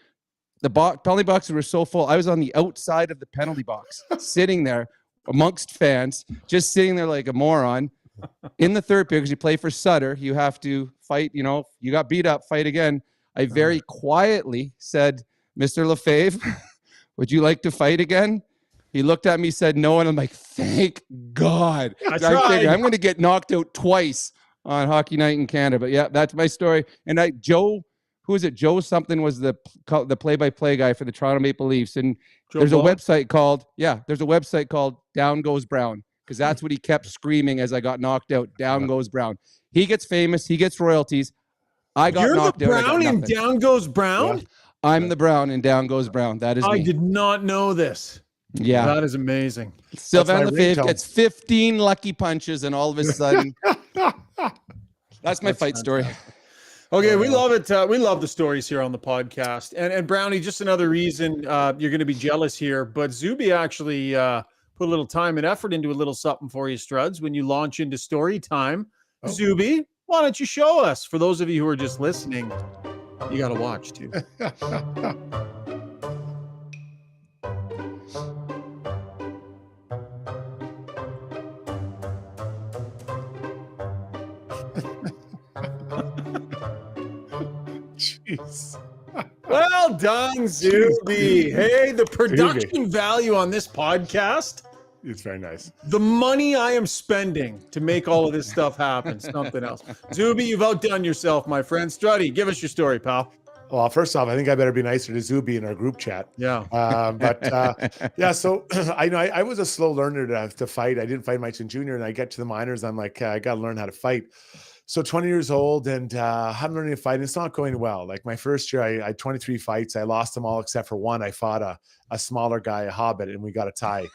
The penalty boxes were so full. I was on the outside of the penalty box, sitting there amongst fans, just sitting there like a moron. In the third period, because you play for Sutter, you have to fight. You got beat up, fight again. I very quietly said, "Mr. Lefebvre, would you like to fight again?" He looked at me, said no, and I'm like, thank God. I'm going to get knocked out twice on Hockey Night in Canada. But yeah, that's my story. And Joe something was the play-by-play guy for the Toronto Maple Leafs. And there's a website called Down Goes Brown, because that's what he kept screaming as I got knocked out. Down goes Brown. He gets famous. He gets royalties. I got knocked out. You're the Brown in Down Goes Brown? Yeah. I'm the Brown in Down Goes Brown. That is me. I did not know this. Yeah. That is amazing. Sylvain Lefebvre gets 15 lucky punches, and all of a sudden, that's my fight story. Okay, we love it. We love the stories here on the podcast. And Brownie, just another reason you're going to be jealous here, but Zuby actually put a little time and effort into a little something for you, Struds, when you launch into story time. Zuby, why don't you show us? For those of you who are just listening, you got to watch too. Jeez. Well done, Zuby. Hey, the production Zuby. value on this podcast, It's very nice. the money I am spending to make all of this stuff happen, something else. Zuby, you've outdone yourself, my friend. Struddy, give us your story, pal. Well, first off, I think I better be nicer to Zuby in our group chat. Yeah. Yeah, so I was a slow learner to fight. I didn't fight much in junior, and I get to the minors. I'm like, I got to learn how to fight. So 20 years old, and I'm learning to fight. And it's not going well. Like my first year, I had 23 fights. I lost them all except for one. I fought a smaller guy, a hobbit, and we got a tie.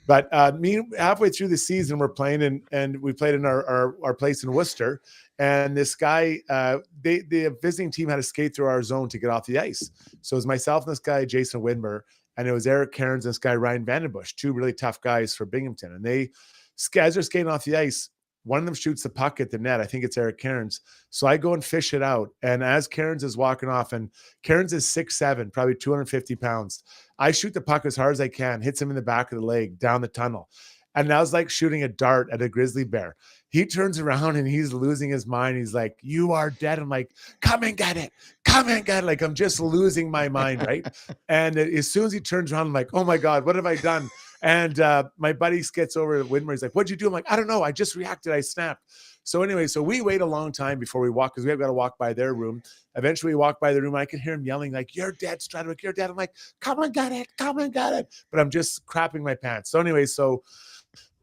But me, halfway through the season, we're playing, and we played in our place in Worcester. And this guy, the visiting team had to skate through our zone to get off the ice. So it was myself and this guy, Jason Widmer, and it was Eric Cairns and this guy, Ryan Vandenbush, two really tough guys for Binghamton. And as they're skating off the ice, one of them shoots the puck at the net. I think it's Eric Cairns. So I go and fish it out. And as Cairns is walking off, and Cairns is 6'7", probably 250 pounds, I shoot the puck as hard as I can, hits him in the back of the leg, down the tunnel. And that was like shooting a dart at a grizzly bear. He turns around and he's losing his mind. He's like, "You are dead." I'm like, "Come and get it. Come and get it." Like, I'm just losing my mind, right? And as soon as he turns around, I'm like, "Oh my God, what have I done?" And my buddy gets over to Widmer. He's like, "What'd you do?" I'm like, "I don't know. I just reacted. I snapped." So anyway, so we wait a long time before we walk, because we have got to walk by their room. Eventually we walk by the room. I can hear him yelling like, "You're dead, Strudwick. You're dead." I'm like, "Come and get it. Come and get it." But I'm just crapping my pants. So anyway, so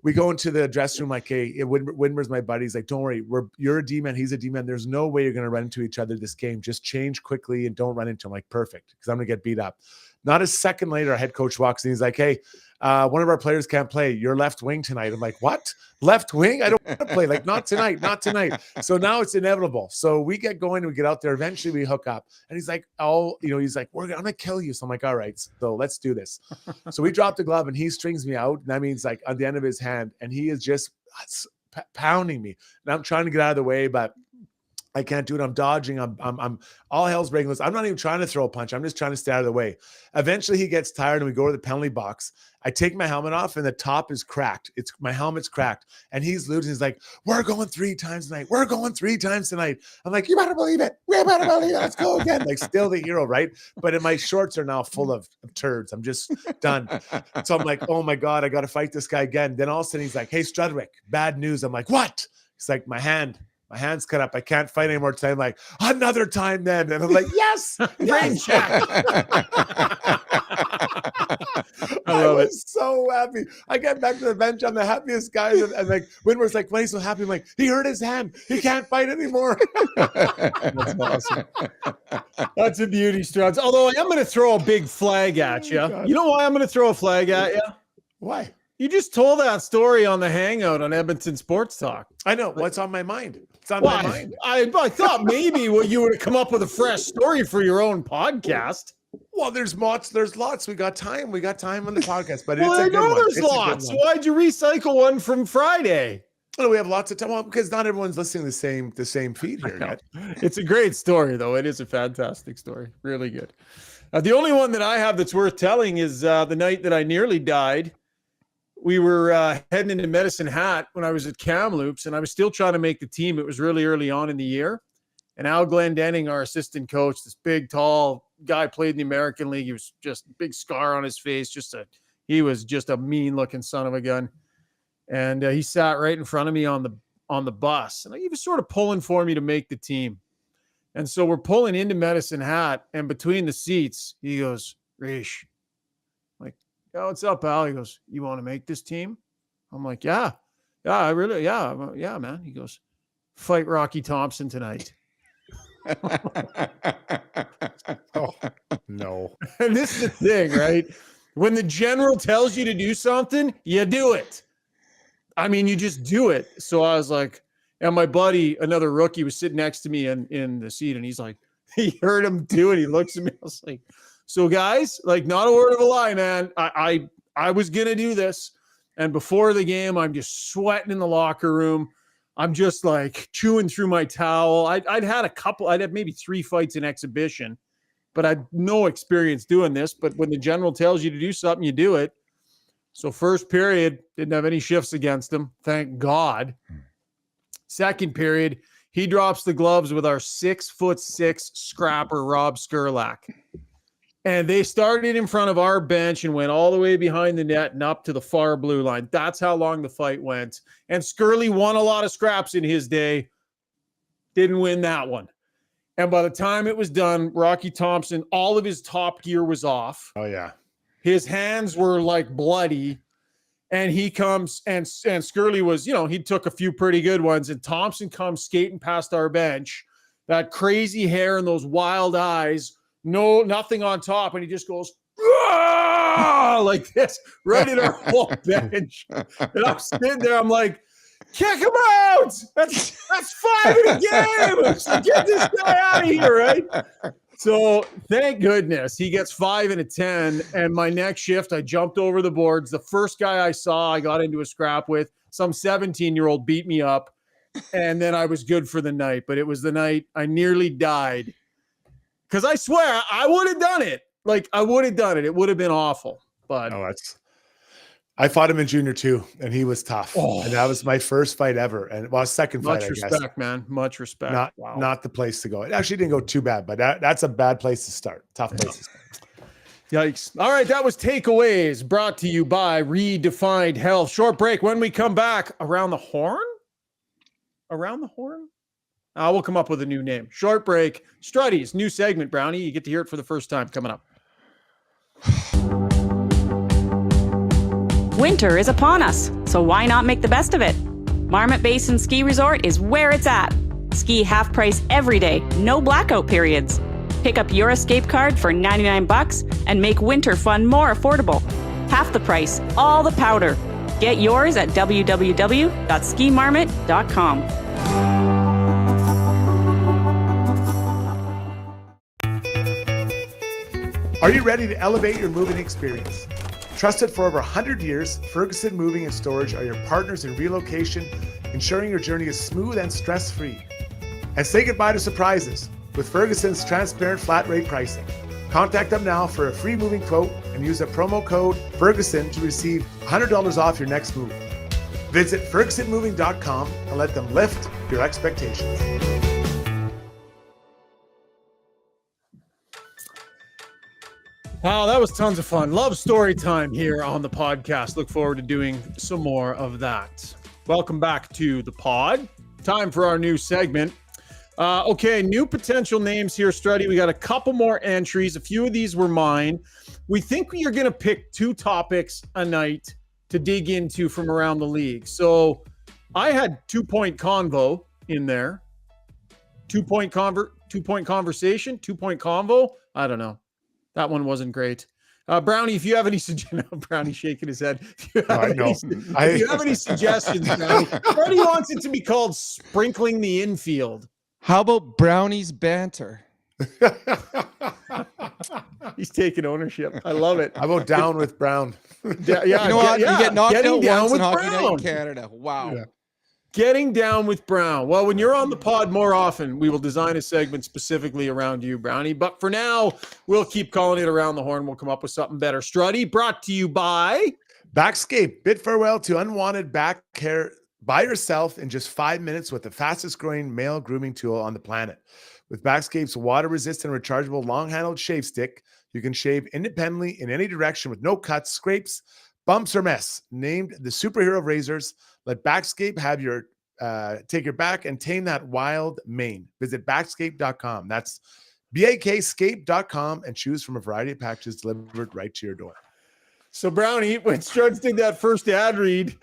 we go into the dressing room like, "Hey, Widmer's my buddy." He's like, "Don't worry. You're a D-man. He's a D-man. There's no way you're going to run into each other this game. Just change quickly and don't run into him." Like, perfect, because I'm going to get beat up. Not a second later, our head coach walks in. He's like, "Hey, one of our players can't play. You're left wing tonight." I'm like, "What? Left wing? I don't want to play." Like, "Not tonight, not tonight." So now it's inevitable. So we get going and we get out there. Eventually we hook up. And he's like, he's like, I'm going to kill you. So I'm like, "All right, so let's do this." So we drop the glove and he strings me out. And that means like on the end of his hand. And he is just pounding me. And I'm trying to get out of the way, but I can't do it. I'm dodging. I'm all hell's breaking loose. I'm not even trying to throw a punch. I'm just trying to stay out of the way. Eventually he gets tired and we go to the penalty box. I take my helmet off and the top is cracked. My helmet's cracked. And he's losing. He's like, "We're going 3 times tonight. We're going 3 times tonight." I'm like, "You better believe it. We better believe it. Let's go again." Like, still the hero, right? But my shorts are now full of turds. I'm just done. So I'm like, "Oh my God, I got to fight this guy again." Then all of a sudden he's like, "Hey, Strudwick, bad news." I'm like, "What?" He's like, My hand's cut up. I can't fight anymore today." I'm like, "Another time then." And I'm like, "Yes, Brain check. I was so happy. I get back to the bench. I'm the happiest guy. And like, Widmer's like, "Why are you so happy?" I'm like, "He hurt his hand. He can't fight anymore." That's awesome. That's a beauty, Struds. Although I am going to throw a big flag at you. You know why I'm going to throw a flag at you? Why? You just told that story on the Hangout on Edmonton Sports Talk. I know. What's on my mind? It's on my mind. I thought maybe you would have come up with a fresh story for your own podcast. Well, there's lots. We got time. We got time on the podcast. But Well, it's a I good know one. there's It's a good lots. one. Why'd you recycle one from Friday? Well, we have lots of time. Well, because not everyone's listening to the same feed here yet. It's a great story, though. It is a fantastic story. Really good. The only one that I have that's worth telling is the night that I nearly died. We were heading into Medicine Hat when I was at Kamloops, and I was still trying to make the team. It was really early on in the year. And Al Glendenning, our assistant coach, this big, tall guy, played in the American League. He was just a big scar on his face. He was just a mean-looking son of a gun. And he sat right in front of me on the bus. And he was sort of pulling for me to make the team. And so we're pulling into Medicine Hat, and between the seats, he goes, "Rish." "Oh, what's up, Al?" He goes, "You want to make this team?" I'm like, yeah, man. He goes, "Fight Rocky Thompson tonight." Oh, no. And this is the thing, right? When the general tells you to do something, you do it. I mean, you just do it. So I was like, and my buddy, another rookie, was sitting next to me in the seat, and he's like, he heard him do it. He looks at me. I was like, "So guys, like, not a word of a lie, man. I was going to do this." And before the game, I'm just sweating in the locker room. I'm just like chewing through my towel. I'd had maybe 3 fights in exhibition, but I'd no experience doing this. But when the general tells you to do something, you do it. So first period, didn't have any shifts against him. Thank God. Second period, he drops the gloves with our 6'6" scrapper, Rob Skurlak. And they started in front of our bench and went all the way behind the net and up to the far blue line. That's how long the fight went. And Skurly won a lot of scraps in his day. Didn't win that one. And by the time it was done, Rocky Thompson, all of his top gear was off. Oh, yeah. His hands were like bloody. And he comes and Skurly was, he took a few pretty good ones. And Thompson comes skating past our bench. That crazy hair and those wild eyes. No, nothing on top. And he just goes, like this, right at our whole bench. And I'm sitting there, I'm like, kick him out. That's 5 in a game. So get this guy out of here, right? So thank goodness he gets 5 in a 10. And my next shift, I jumped over the boards. The first guy I saw, I got into a scrap with. Some 17-year-old beat me up. And then I was good for the night. But it was the night I nearly died. Because I swear I would have done it. Like, I would have done it. It would have been awful. But I fought him in junior too, and he was tough. And that was my first fight ever. And second fight, I guess. Much respect, man. Much respect. Not the place to go. It actually didn't go too bad, but that's a bad place to start. Tough place to start. Yikes. All right, that was Takeaways, brought to you by Redefined Health. Short break. When we come back, Around the Horn? Around the Horn? We'll come up with a new name. Short break. Strudy's new segment, Brownie. You get to hear it for the first time coming up. Winter is upon us, so why not make the best of it? Marmot Basin Ski Resort is where it's at. Ski half price every day, no blackout periods. Pick up your escape card for $99 and make winter fun more affordable. Half the price, all the powder. Get yours at www.skimarmot.com. Are you ready to elevate your moving experience? Trusted for over 100 years, Ferguson Moving and Storage are your partners in relocation, ensuring your journey is smooth and stress-free. And say goodbye to surprises with Ferguson's transparent flat rate pricing. Contact them now for a free moving quote and use a promo code Ferguson to receive $100 off your next move. Visit FergusonMoving.com and let them lift your expectations. Wow, that was tons of fun. Love story time here on the podcast. Look forward to doing some more of that. Welcome back to the pod. Time for our new segment. Okay, new potential names here, Strudy. We got a couple more entries. A few of these were mine. We think you're going to pick 2 topics a night to dig into from around the league. So I had 2-point convo in there. 2-point conversation, 2-point convo. I don't know. That one wasn't great. Brownie, if you have any suggestions, Brownie shaking his head. If you have any suggestions, Brownie, Brownie wants it to be called sprinkling the infield. How about Brownie's banter? He's taking ownership. I love it. How about down with Brown? You know what? You get knocked out once in Hockey Night in Canada. Wow. Yeah. Getting down with Brown. Well, when you're on the pod more often, we will design a segment specifically around you, Brownie. But for now, we'll keep calling it Around the Horn. We'll come up with something better. Strudy, brought to you by Backscape. Bid farewell to unwanted back hair by yourself in just 5 minutes with the fastest growing male grooming tool on the planet. With Backscape's water-resistant rechargeable long-handled shave stick, you can shave independently in any direction with no cuts, scrapes, bumps, or mess. Named the superhero of razors, let Backscape have your take your back and tame that wild mane. Visit backscape.com. That's BAKscape.com and choose from a variety of packages delivered right to your door. So, Brownie, when Struds did that first ad read,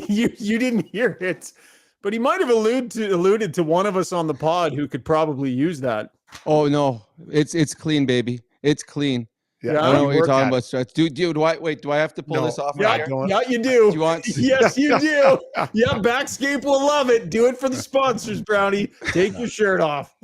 you didn't hear it, but he might have alluded to one of us on the pod who could probably use that. Oh no, it's clean, baby. It's clean. Yeah, I don't know what you're talking about, Struts. Do I have to pull this off? Yeah, you do. Do you want? Yes, you do. Yeah, Backscape will love it. Do it for the sponsors, Brownie. Take your shirt off.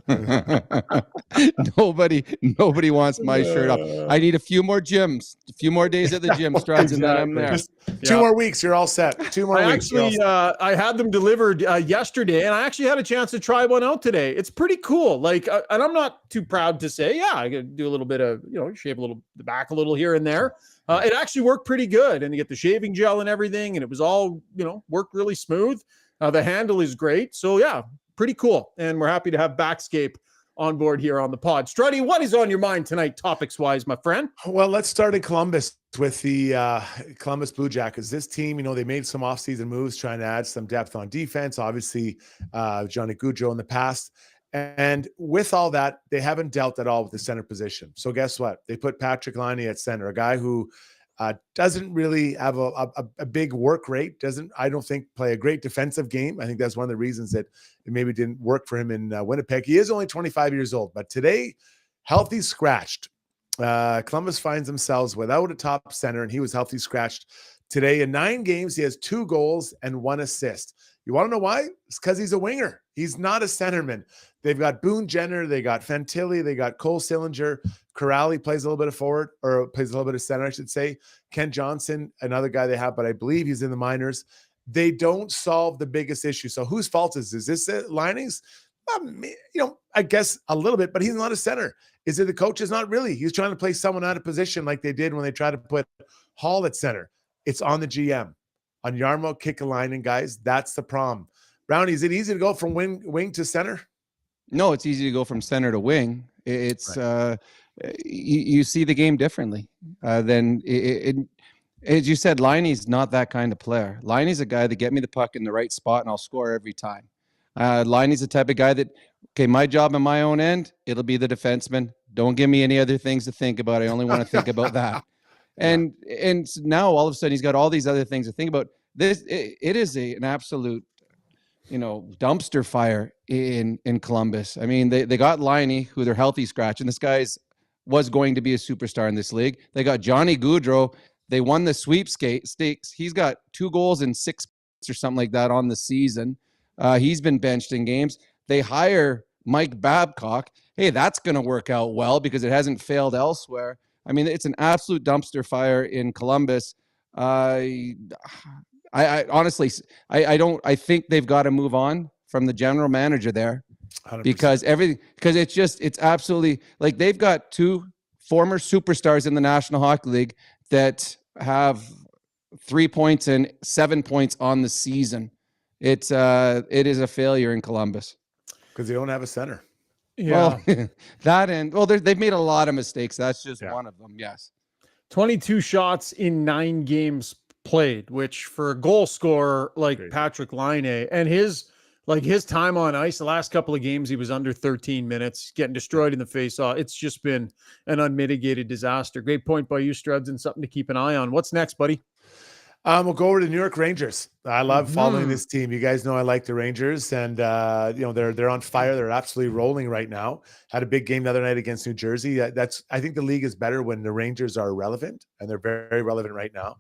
Nobody wants my shirt off. I need a few more gyms, a few more days at the gym, Struts, and then I'm there. 2 more weeks, you're all set. 2 more weeks. Actually, I had them delivered yesterday, and I actually had a chance to try one out today. It's pretty cool. Like, and I'm not too proud to say, yeah, I could do a little bit of, shave the back a little here and there. It actually worked pretty good, and you get the shaving gel and everything, and it was all, worked really smooth. The handle is great. So yeah, pretty cool. And we're happy to have Backscape on board here on the pod. Strudy, what is on your mind tonight, topics wise, my friend? Well, let's start in Columbus with the Columbus Blue Jackets. This team, they made some offseason moves trying to add some depth on defense. Obviously, Johnny Gaudreau in the past. And with all that, they haven't dealt at all with the center position. So guess what? They put Patrick Laine at center, a guy who doesn't really have a big work rate, I don't think, play a great defensive game. I think that's one of the reasons that it maybe didn't work for him in Winnipeg. He is only 25 years old, but today, healthy scratched. Columbus finds themselves without a top center, and he was healthy scratched today. In 9 games, he has 2 goals and 1 assist. You want to know why? It's because he's a winger. He's not a centerman. They've got Boone Jenner, they got Fantilli, they got Cole Sillinger. Corrali plays a little bit of forward, or plays a little bit of center, I should say. Ken Johnson, another guy they have, but I believe he's in the minors. They don't solve the biggest issue. So whose fault is this? Is this Lining's? I guess a little bit, but he's not a center. Is it the coaches? Not really. He's trying to play someone out of position like they did when they tried to put Hall at center. It's on the GM. On Jarmo Kekalainen, guys, that's the problem. Brownie, is it easy to go from wing to center? No, it's easy to go from center to wing. It's right. You see the game differently than as you said. Liney's not that kind of player. Liney's a guy that get me the puck in the right spot and I'll score every time. Liney's the type of guy that, okay, my job on my own end, it'll be the defenseman. Don't give me any other things to think about. I only want to think about that. And now all of a sudden he's got all these other things to think about. It is an absolute, dumpster fire in Columbus. I mean, they got Liney, who they're healthy scratch, and this guy's was going to be a superstar in this league. They got Johnny Gaudreau. They won the sweepstakes. He's got 2 goals and 6 or something like that on the season. He's been benched in games. They hire Mike Babcock. Hey, that's going to work out well because it hasn't failed elsewhere. I mean, it's an absolute dumpster fire in Columbus. I honestly, I think they've got to move on from the general manager there 100%. Because it's absolutely, like, they've got 2 former superstars in the National Hockey League that have 3 points and 7 points on the season. It is a failure in Columbus because they don't have a center. Yeah, well, they've made a lot of mistakes. That's just one of them. Yes, 22 shots in 9 games played, which for a goal scorer like Patrick Laine and his time on ice, the last couple of games, he was under 13 minutes, getting destroyed in the face-off. It's just been an unmitigated disaster. Great point by you, Struds, and something to keep an eye on. What's next, buddy? We'll go over to the New York Rangers. I love following this team. You guys know I like the Rangers, and they're on fire. They're absolutely rolling right now. Had a big game the other night against New Jersey. I think the league is better when the Rangers are relevant, and they're very, very relevant right now.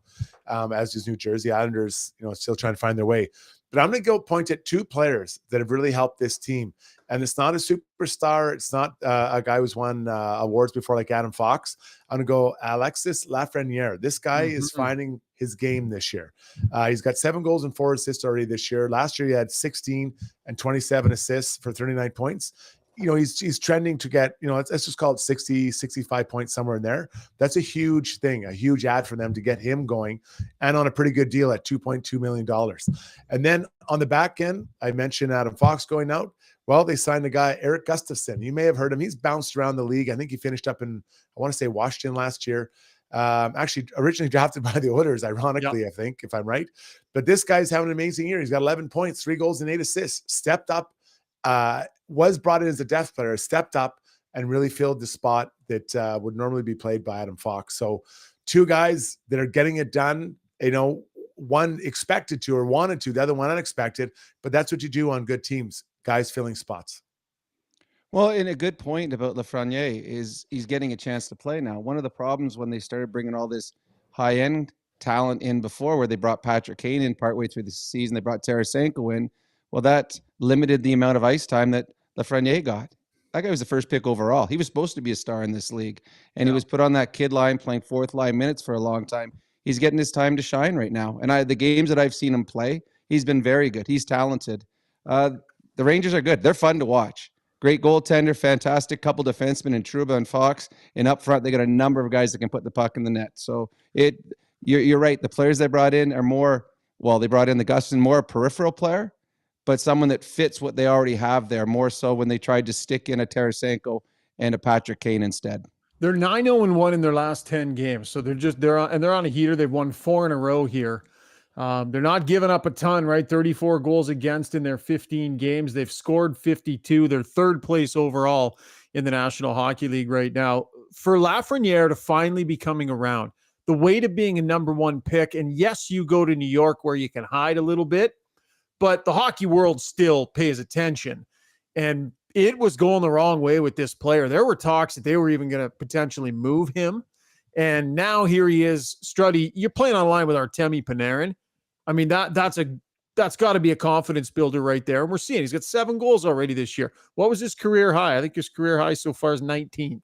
As is New Jersey. Islanders, still trying to find their way. But I'm going to go point at 2 players that have really helped this team. And it's not a superstar. It's not a guy who's won awards before like Adam Fox. I'm going to go Alexis Lafreniere. This guy is finding his game this year. He's got 7 goals and 4 assists already this year. Last year, he had 16 and 27 assists for 39 points. He's trending to get, let's just call it 60, 65 points, somewhere in there. That's a huge thing, a huge ad for them to get him going, and on a pretty good deal at $2.2 million. And then on the back end, I mentioned Adam Fox going out. Well, they signed a guy, Eric Gustafson. You may have heard him. He's bounced around the league. I think he finished up in, I want to say, Washington last year. Actually, originally drafted by the Oilers, ironically, I think, if I'm right. But this guy's having an amazing year. He's got 11 points, 3 goals, and 8 assists. Stepped up. Was brought in as a depth player, stepped up and really filled the spot that would normally be played by Adam Fox. So 2 guys that are getting it done, one expected to or wanted to, the other one unexpected, but that's what you do on good teams, guys filling spots. Well, and a good point about Lafreniere is he's getting a chance to play now. One of the problems when they started bringing all this high-end talent in before, where they brought Patrick Kane in partway through the season, they brought Tarasenko in, well, that limited the amount of ice time that Lafreniere got. That guy was the first pick overall. He was supposed to be a star in this league, and he was put on that kid line, playing 4th line minutes for a long time. he's getting his time to shine right now. And the games that I've seen him play, he's been very good. He's talented. The Rangers are good. They're fun to watch. Great goaltender, fantastic couple defensemen in Trouba and Fox. And up front, they got a number of guys that can put the puck in the net. So you're right. The players they brought in are more, well, they brought in the Gustin, more a peripheral player, but someone that fits what they already have there, more so when they tried to stick in a Tarasenko and a Patrick Kane instead. They're 9-0-1 in their last 10 games. So they're on a heater. They've won 4 in a row here. They're not giving up a ton, right? 34 goals against in their 15 games. They've scored 52. They're third place overall in the National Hockey League right now. For Lafreniere to finally be coming around, the way to being a number 1 pick, and yes, you go to New York where you can hide a little bit, but the hockey world still pays attention. And it was going the wrong way with this player. There were talks that they were even going to potentially move him. And now here he is, Strudy. You're playing on line with Artemi Panarin. I mean, that's got to be a confidence builder right there. And we're seeing he's got 7 goals already this year. What was his career high? I think his career high so far is 19.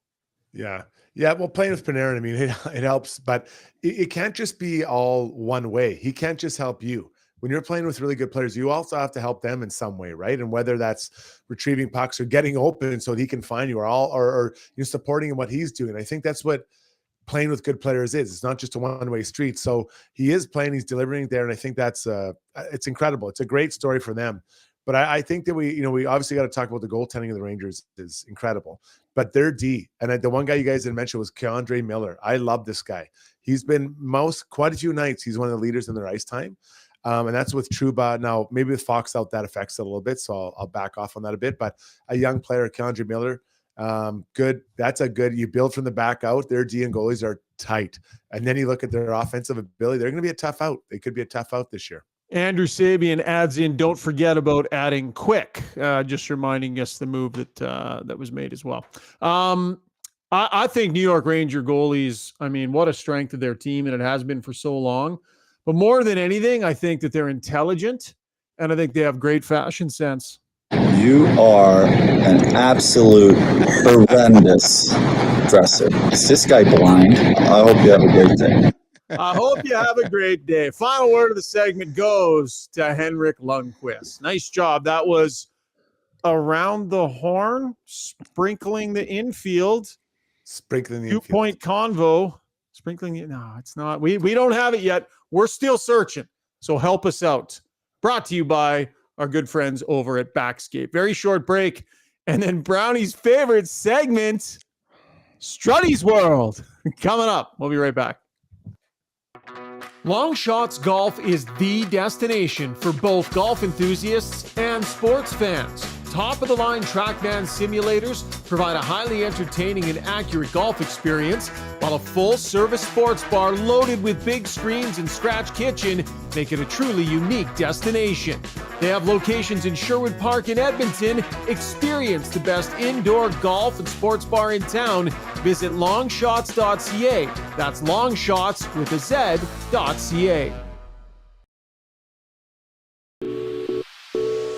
Yeah. Yeah. Well, playing with Panarin, I mean, it helps, but it can't just be all one way. He can't just help you. When you're playing with really good players, you also have to help them in some way, right? And whether that's retrieving pucks or getting open so that he can find you, or you're supporting him what he's doing. I think that's what playing with good players is. It's not just a one-way street. So he is playing, he's delivering there, and I think that's it's incredible. It's a great story for them. But I think that we obviously got to talk about the goaltending of the Rangers is incredible. But their D, and the one guy you guys didn't mention was Keandre Miller. I love this guy. He's been quite a few nights. He's one of the leaders in their ice time. And that's with Trouba. Now, maybe with Fox out, that affects it a little bit, so I'll back off on that a bit. But a young player, Keandre Miller, good. That's a good. You build from the back out. Their D and goalies are tight, and then you look at their offensive ability. They're going to be a tough out. They could be a tough out this year. Andrew Sabian adds in, don't forget about adding Quick, just reminding us the move that was made as well. I think New York Ranger goalies, I mean, what a strength of their team, and it has been for so long. But more than anything, I think that they're intelligent, and I think they have great fashion sense. You are an absolute horrendous dresser. Is this guy blind? I hope you have a great day. I hope you have a great day. Final word of the segment goes to Henrik Lundqvist. Nice job. That was around the horn, sprinkling the infield. Sprinkling the infield. 2-point convo. Sprinkling it. No, it's not. We don't have it yet. We're still searching. So help us out. Brought to you by our good friends over at Backscape. Very short break. And then Brownie's favorite segment, Strudy's World, coming up. We'll be right back. Long Shots Golf is the destination for both golf enthusiasts and sports fans. Top-of-the-line TrackMan simulators provide a highly entertaining and accurate golf experience, while a full-service sports bar loaded with big screens and scratch kitchen make it a truly unique destination. They have locations in Sherwood Park and Edmonton. Experience the best indoor golf and sports bar in town. Visit longshots.ca. That's longshots with a Z.ca.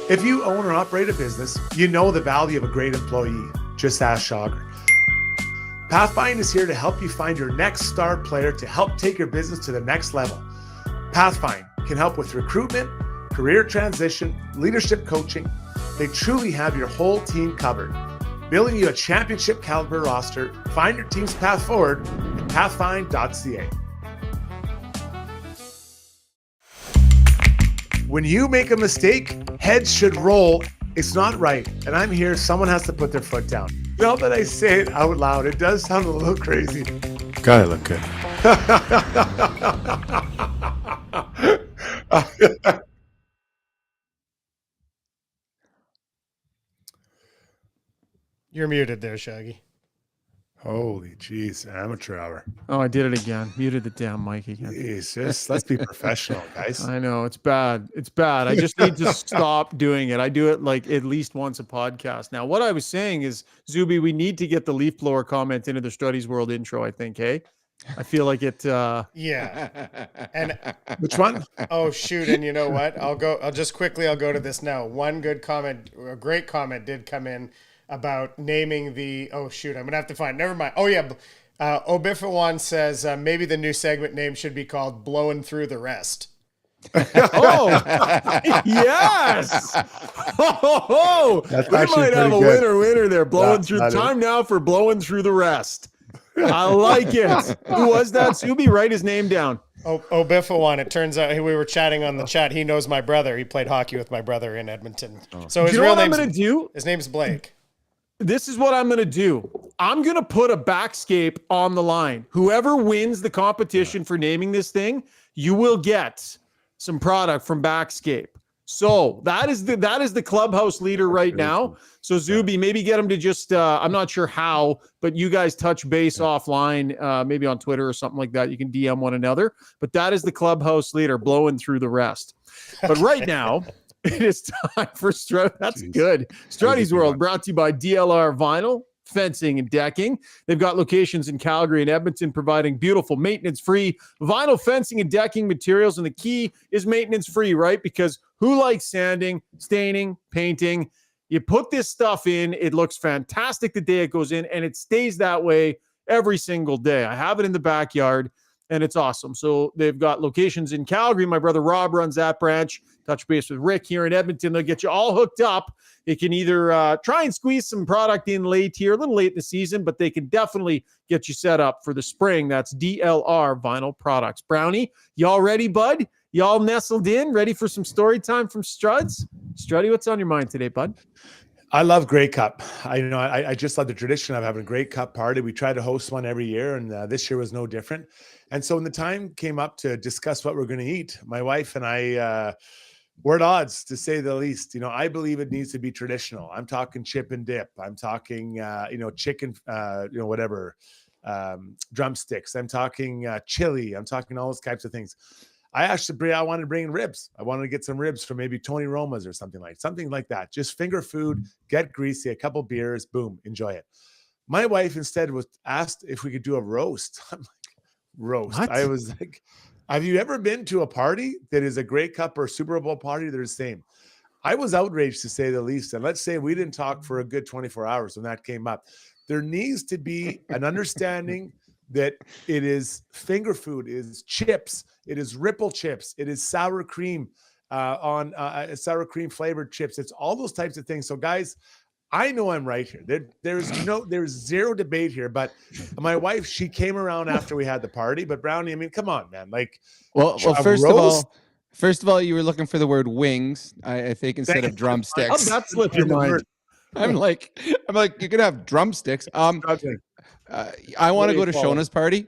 If you own or operate a business, you know the value of a great employee. Just ask Schauger. Pathfind is here to help you find your next star player to help take your business to the next level. Pathfind can help with recruitment, career transition, leadership coaching. They truly have your whole team covered. Building you a championship caliber roster. Find your team's path forward at pathfind.ca. When you make a mistake, heads should roll. It's not right. And I'm here. Someone has to put their foot down. Now that I say it out loud, it does sound a little crazy. Gotta look good. You're muted there, Shaggy. Holy jeez, amateur hour. Oh, I did it again. Muted the damn mic again. Jesus, let's be professional, guys. I know, it's bad. It's bad. I just need to stop doing it. I do it like at least once a podcast. Now, what I was saying is, Zuby, we need to get the leaf blower comment into the Strudy's World intro, I think, hey? I feel like it... Yeah. And which one? Oh, shoot. And you know what? I'll go to this now. One good comment, a great comment did come in about naming the, oh shoot, I'm gonna have to find, never mind. Oh yeah, Obifawan says maybe the new segment name should be called Blowing Through the Rest. Oh, yes. That's We actually might have a pretty good. winner there. Blowing That's through not it. time now for blowing through the rest. I like it. Who was that? Subi, write his name down. Obifawan, it turns out we were chatting on the chat. He knows my brother. He played hockey with my brother in Edmonton. So his Do you know real what I'm name's, going to do? his name's Blake. This is what I'm going to do. I'm going to put a backscape on the line. Whoever wins the competition for naming this thing, you will get some product from Backscape. So that is the clubhouse leader right now. So Zuby, maybe get him to just, I'm not sure how, but you guys touch base offline, maybe on Twitter or something like that. You can DM one another, but that is the clubhouse leader blowing through the rest. But right now, it is time for Strudy. That's good. Strudy's World, brought to you by DLR Vinyl, Fencing and Decking. They've got locations in Calgary and Edmonton, providing beautiful maintenance-free vinyl fencing and decking materials. And the key is maintenance-free, right? Because who likes sanding, staining, painting? You put this stuff in, it looks fantastic the day it goes in, and it stays that way every single day. I have it in the backyard, and it's awesome. So they've got locations in Calgary. My brother Rob runs that branch. Touch base with Rick here in Edmonton. They'll get you all hooked up. You can either try and squeeze some product in late here, a little late in the season, but they can definitely get you set up for the spring. That's DLR Vinyl Products. Brownie, y'all ready, bud? Y'all nestled in, ready for some story time from Struds? Strudy, what's on your mind today, bud? I love Grey Cup. I just love the tradition of having a Grey Cup party. We try to host one every year, and this year was no different. And so when the time came up to discuss what we're going to eat, my wife and I we're at odds, to say the least. I believe it needs to be traditional. I'm talking chip and dip. I'm talking, chicken, whatever, drumsticks. I'm talking chili. I'm talking all those types of things. I wanted to bring in ribs. I wanted to get some ribs from maybe Tony Roma's or something like that. Just finger food, get greasy, a couple beers, boom, enjoy it. My wife instead was asked if we could do a roast. I'm like, roast. What? I was like, have you ever been to a party that is a Grey Cup or Super Bowl party? They're the same. I was outraged, to say the least. And let's say we didn't talk for a good 24 hours when that came up. There needs to be an understanding that it is finger food, it is chips, it is Ripple chips, it is sour cream sour cream flavored chips. It's all those types of things. So guys, I know I'm right here. There's zero debate here, but my wife, she came around after we had the party. But Brownie, I mean, come on, man. Like, well, first of all, you were looking for the word wings, I think, instead of drumsticks. How'd that slip your mind? I'm like, you could have drumsticks. I want to go to Shona's party.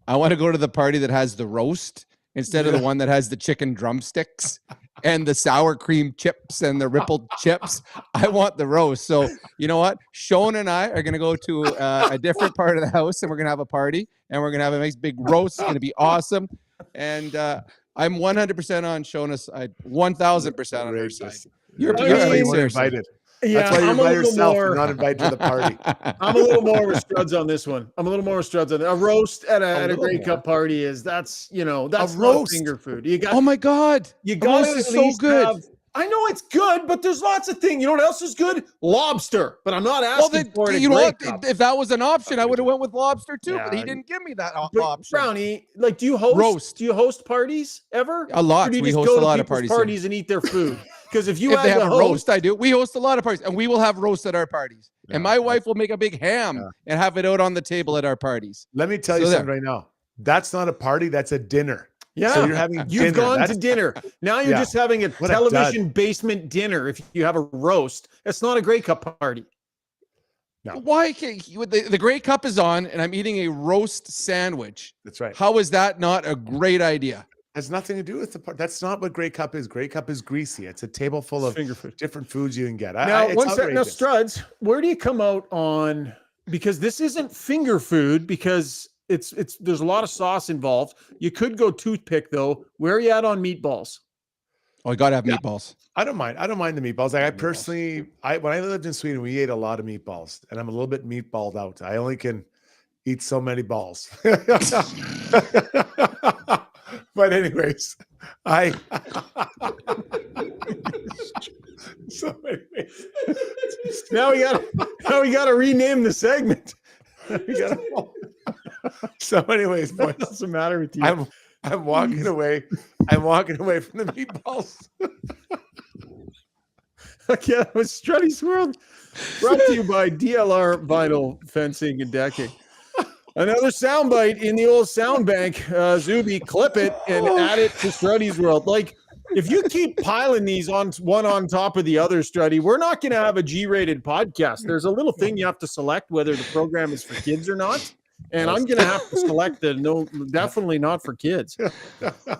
I want to go to the party that has the roast instead of the one that has the chicken drumsticks and the sour cream chips and the rippled chips. I want the roast. So you know what? Shona and I are going to go to a different part of the house, and we're going to have a party, and we're going to have a nice big roast. It's going to be awesome. And I'm 100% on Shona's side, 1,000% on her side. You're invited. Yeah, that's why you're by yourself. You're not invited to the party. I'm a little more with Struds on this one. A roast at a Grey Cup party that's a roast finger food. You got. Oh my God! You got it. So good. I know it's good, but there's lots of things. You know what else is good? Lobster. But I'm not asking for it. You know what? If that was an option, I would have went with lobster too. Yeah, but he didn't give me that option. Brownie, like, do you host roast? Do you host parties ever? A lot. We host a lot of parties and eat their food. Because if they have a roast, I do. We host a lot of parties, and we will have roast at our parties. Yeah, and my wife will make a big ham and have it out on the table at our parties. Let me tell you something right now. That's not a party. That's a dinner. Yeah, so you've dinner. Gone to dinner. Now you're just having a television basement dinner. If you have a roast, it's not a Grey Cup party. No. Why can't the Grey Cup is on, and I'm eating a roast sandwich? That's right. How is that not a great idea? Has nothing to do with the part. That's not what Grey Cup is. Grey Cup is greasy. It's a table full of finger food, different foods you can get. Now, now, Struds, where do you come out on? Because this isn't finger food. Because there's a lot of sauce involved. You could go toothpick though. Where are you at on meatballs? Oh, you gotta have meatballs. I don't mind the meatballs. Like, I personally, when I lived in Sweden, we ate a lot of meatballs, and I'm a little bit meatballed out. I only can eat so many balls. But anyways, so anyways, now we got to rename the segment. So, anyways, boys, What doesn't matter with you? I'm walking away. I'm walking away from the meatballs. Again, it was Strudy's World, brought to you by DLR Vinyl Fencing and Decking. Another soundbite in the old sound bank. Zuby, clip it and add it to Strudy's World. Like, if you keep piling these on one on top of the other, Strudy, we're not going to have a G-rated podcast. There's a little thing you have to select whether the program is for kids or not. And I'm going to have to select the no, definitely not for kids.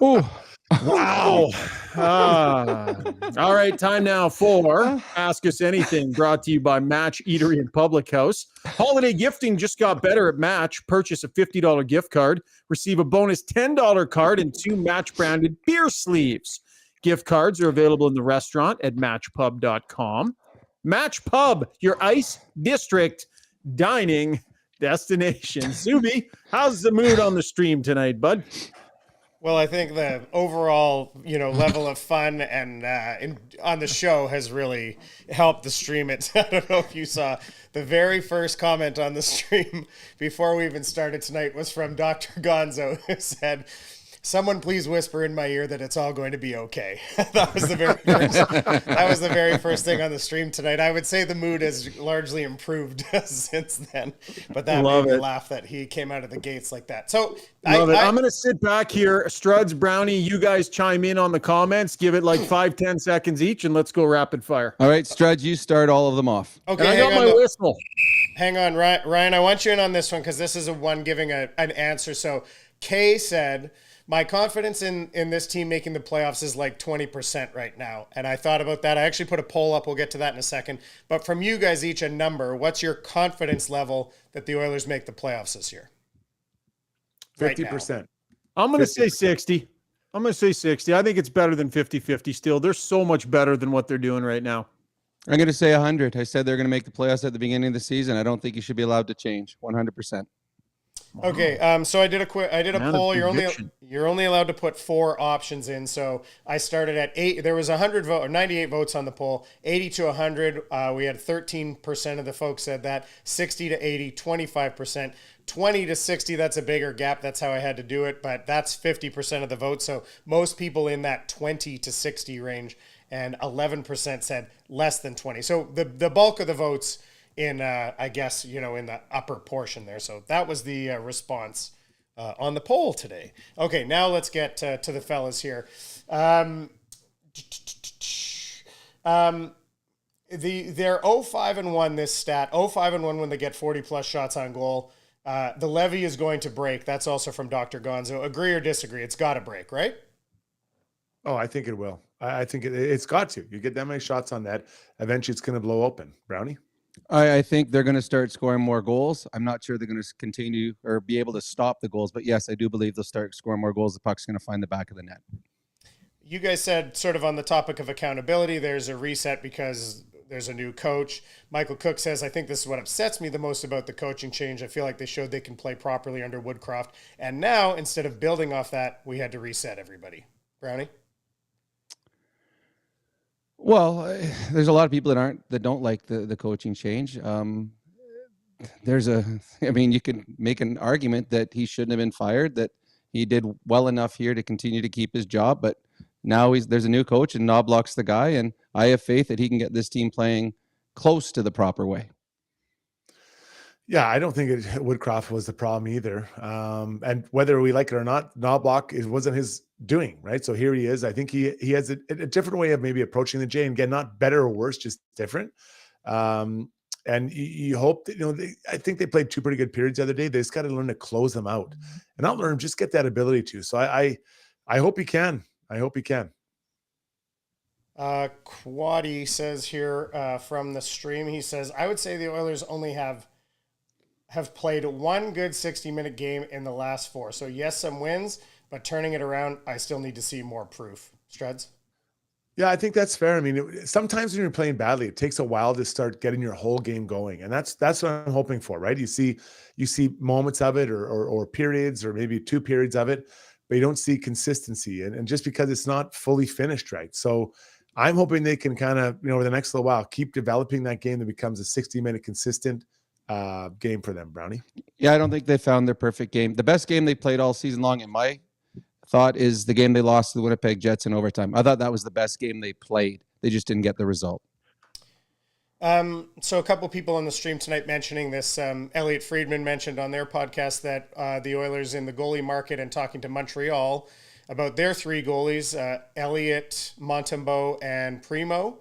Ooh. Wow. All right, time now for Ask Us Anything, brought to you by Match Eatery and Public House. Holiday gifting just got better at Match. Purchase a $50 gift card, receive a bonus $10 card and 2 Match-branded beer sleeves. Gift cards are available in the restaurant at matchpub.com. Match Pub, your ice district dining destination. Zuby, how's the mood on the stream tonight, bud? Well, I think the overall, level of fun and on the show has really helped the stream. I don't know if you saw the very first comment on the stream before we even started tonight was from Dr. Gonzo, who said, "Someone please whisper in my ear that it's all going to be okay." That was the very first thing on the stream tonight. I would say the mood has largely improved since then, but that made me laugh that he came out of the gates like that. So I'm going to sit back here. Struds, Brownie, you guys chime in on the comments. Give it like 5-10 seconds each, and let's go rapid fire. All right, Struds, you start all of them off. Okay, and I got my whistle. Hang on, Ryan. I want you in on this one because this is a one giving an answer. So Kay said, "My confidence in this team making the playoffs is like 20% right now." And I thought about that. I actually put a poll up. We'll get to that in a second. But from you guys each a number, what's your confidence level that the Oilers make the playoffs this year? 50%. I'm going to say 60. I'm going to say 60. I think it's better than 50-50 still. They're so much better than what they're doing right now. I'm going to say 100. I said they're going to make the playoffs at the beginning of the season. I don't think you should be allowed to change. 100%. Wow. Okay, so I did a poll. You're only allowed to put 4 options in. So I started at 8. There was 98 votes on the poll. 80 to 100. We had 13% of the folks said that. 60 to 80, 25%. 20 to 60. That's a bigger gap. That's how I had to do it. But that's 50% of the vote. So most people in that 20 to 60 range, and 11% said less than 20. So the bulk of the votes in I guess in the upper portion there. So that was the response on the poll today. Okay, now let's get to the fellas here. They're 0-5-1 this stat. 0-5-1 when they get 40 plus shots on goal. The levy is going to break. That's also from Dr. Gonzo. Agree or disagree? It's got to break, right? Oh, I think it will. I think it's got to. You get that many shots on net, eventually it's going to blow open. Brownie? I think they're going to start scoring more goals. I'm not sure they're going to continue or be able to stop the goals, but yes, I do believe they'll start scoring more goals. The puck's going to find the back of the net. You guys said, sort of on the topic of accountability, there's a reset because there's a new coach. Michael Cook says, "I think this is what upsets me the most about the coaching change. I feel like they showed they can play properly under Woodcroft. And now, instead of building off that, we had to reset everybody." Brownie? Well, there's a lot of people that don't like the coaching change. You could make an argument that he shouldn't have been fired, that he did well enough here to continue to keep his job, but now there's a new coach and Knobloch's the guy, and I have faith that he can get this team playing close to the proper way. Yeah, I don't think Woodcroft was the problem either. And whether we like it or not, Knobloch wasn't his doing, right? So here he is. I think he has a different way of maybe approaching the J, and again, not better or worse, just different. And you hope that, I think they played 2 pretty good periods the other day. They just got to learn to close them out, and not learn, just get that ability to. So I hope he can. I hope he can. Quaddy says here from the stream, he says, "I would say the Oilers only have played 1 good 60-minute game in the last 4. So yes, some wins, but turning it around, I still need to see more proof." Struds? Yeah, I think that's fair. I mean, sometimes when you're playing badly, it takes a while to start getting your whole game going. And that's what I'm hoping for, right? You see moments of it or periods or maybe 2 periods of it, but you don't see consistency. And just because it's not fully finished, right? So I'm hoping they can kind of, over the next little while, keep developing that game that becomes a 60-minute consistent game for them, Brownie. Yeah, I don't think they found their perfect game. The best game they played all season long, in my thought, is the game they lost to the Winnipeg Jets in overtime. I thought that was the best game they played. They just didn't get the result. So a couple people on the stream tonight mentioning this. Elliot Friedman mentioned on their podcast that the Oilers in the goalie market and talking to Montreal about their 3 goalies, Elliott, Montembeault, and Primo.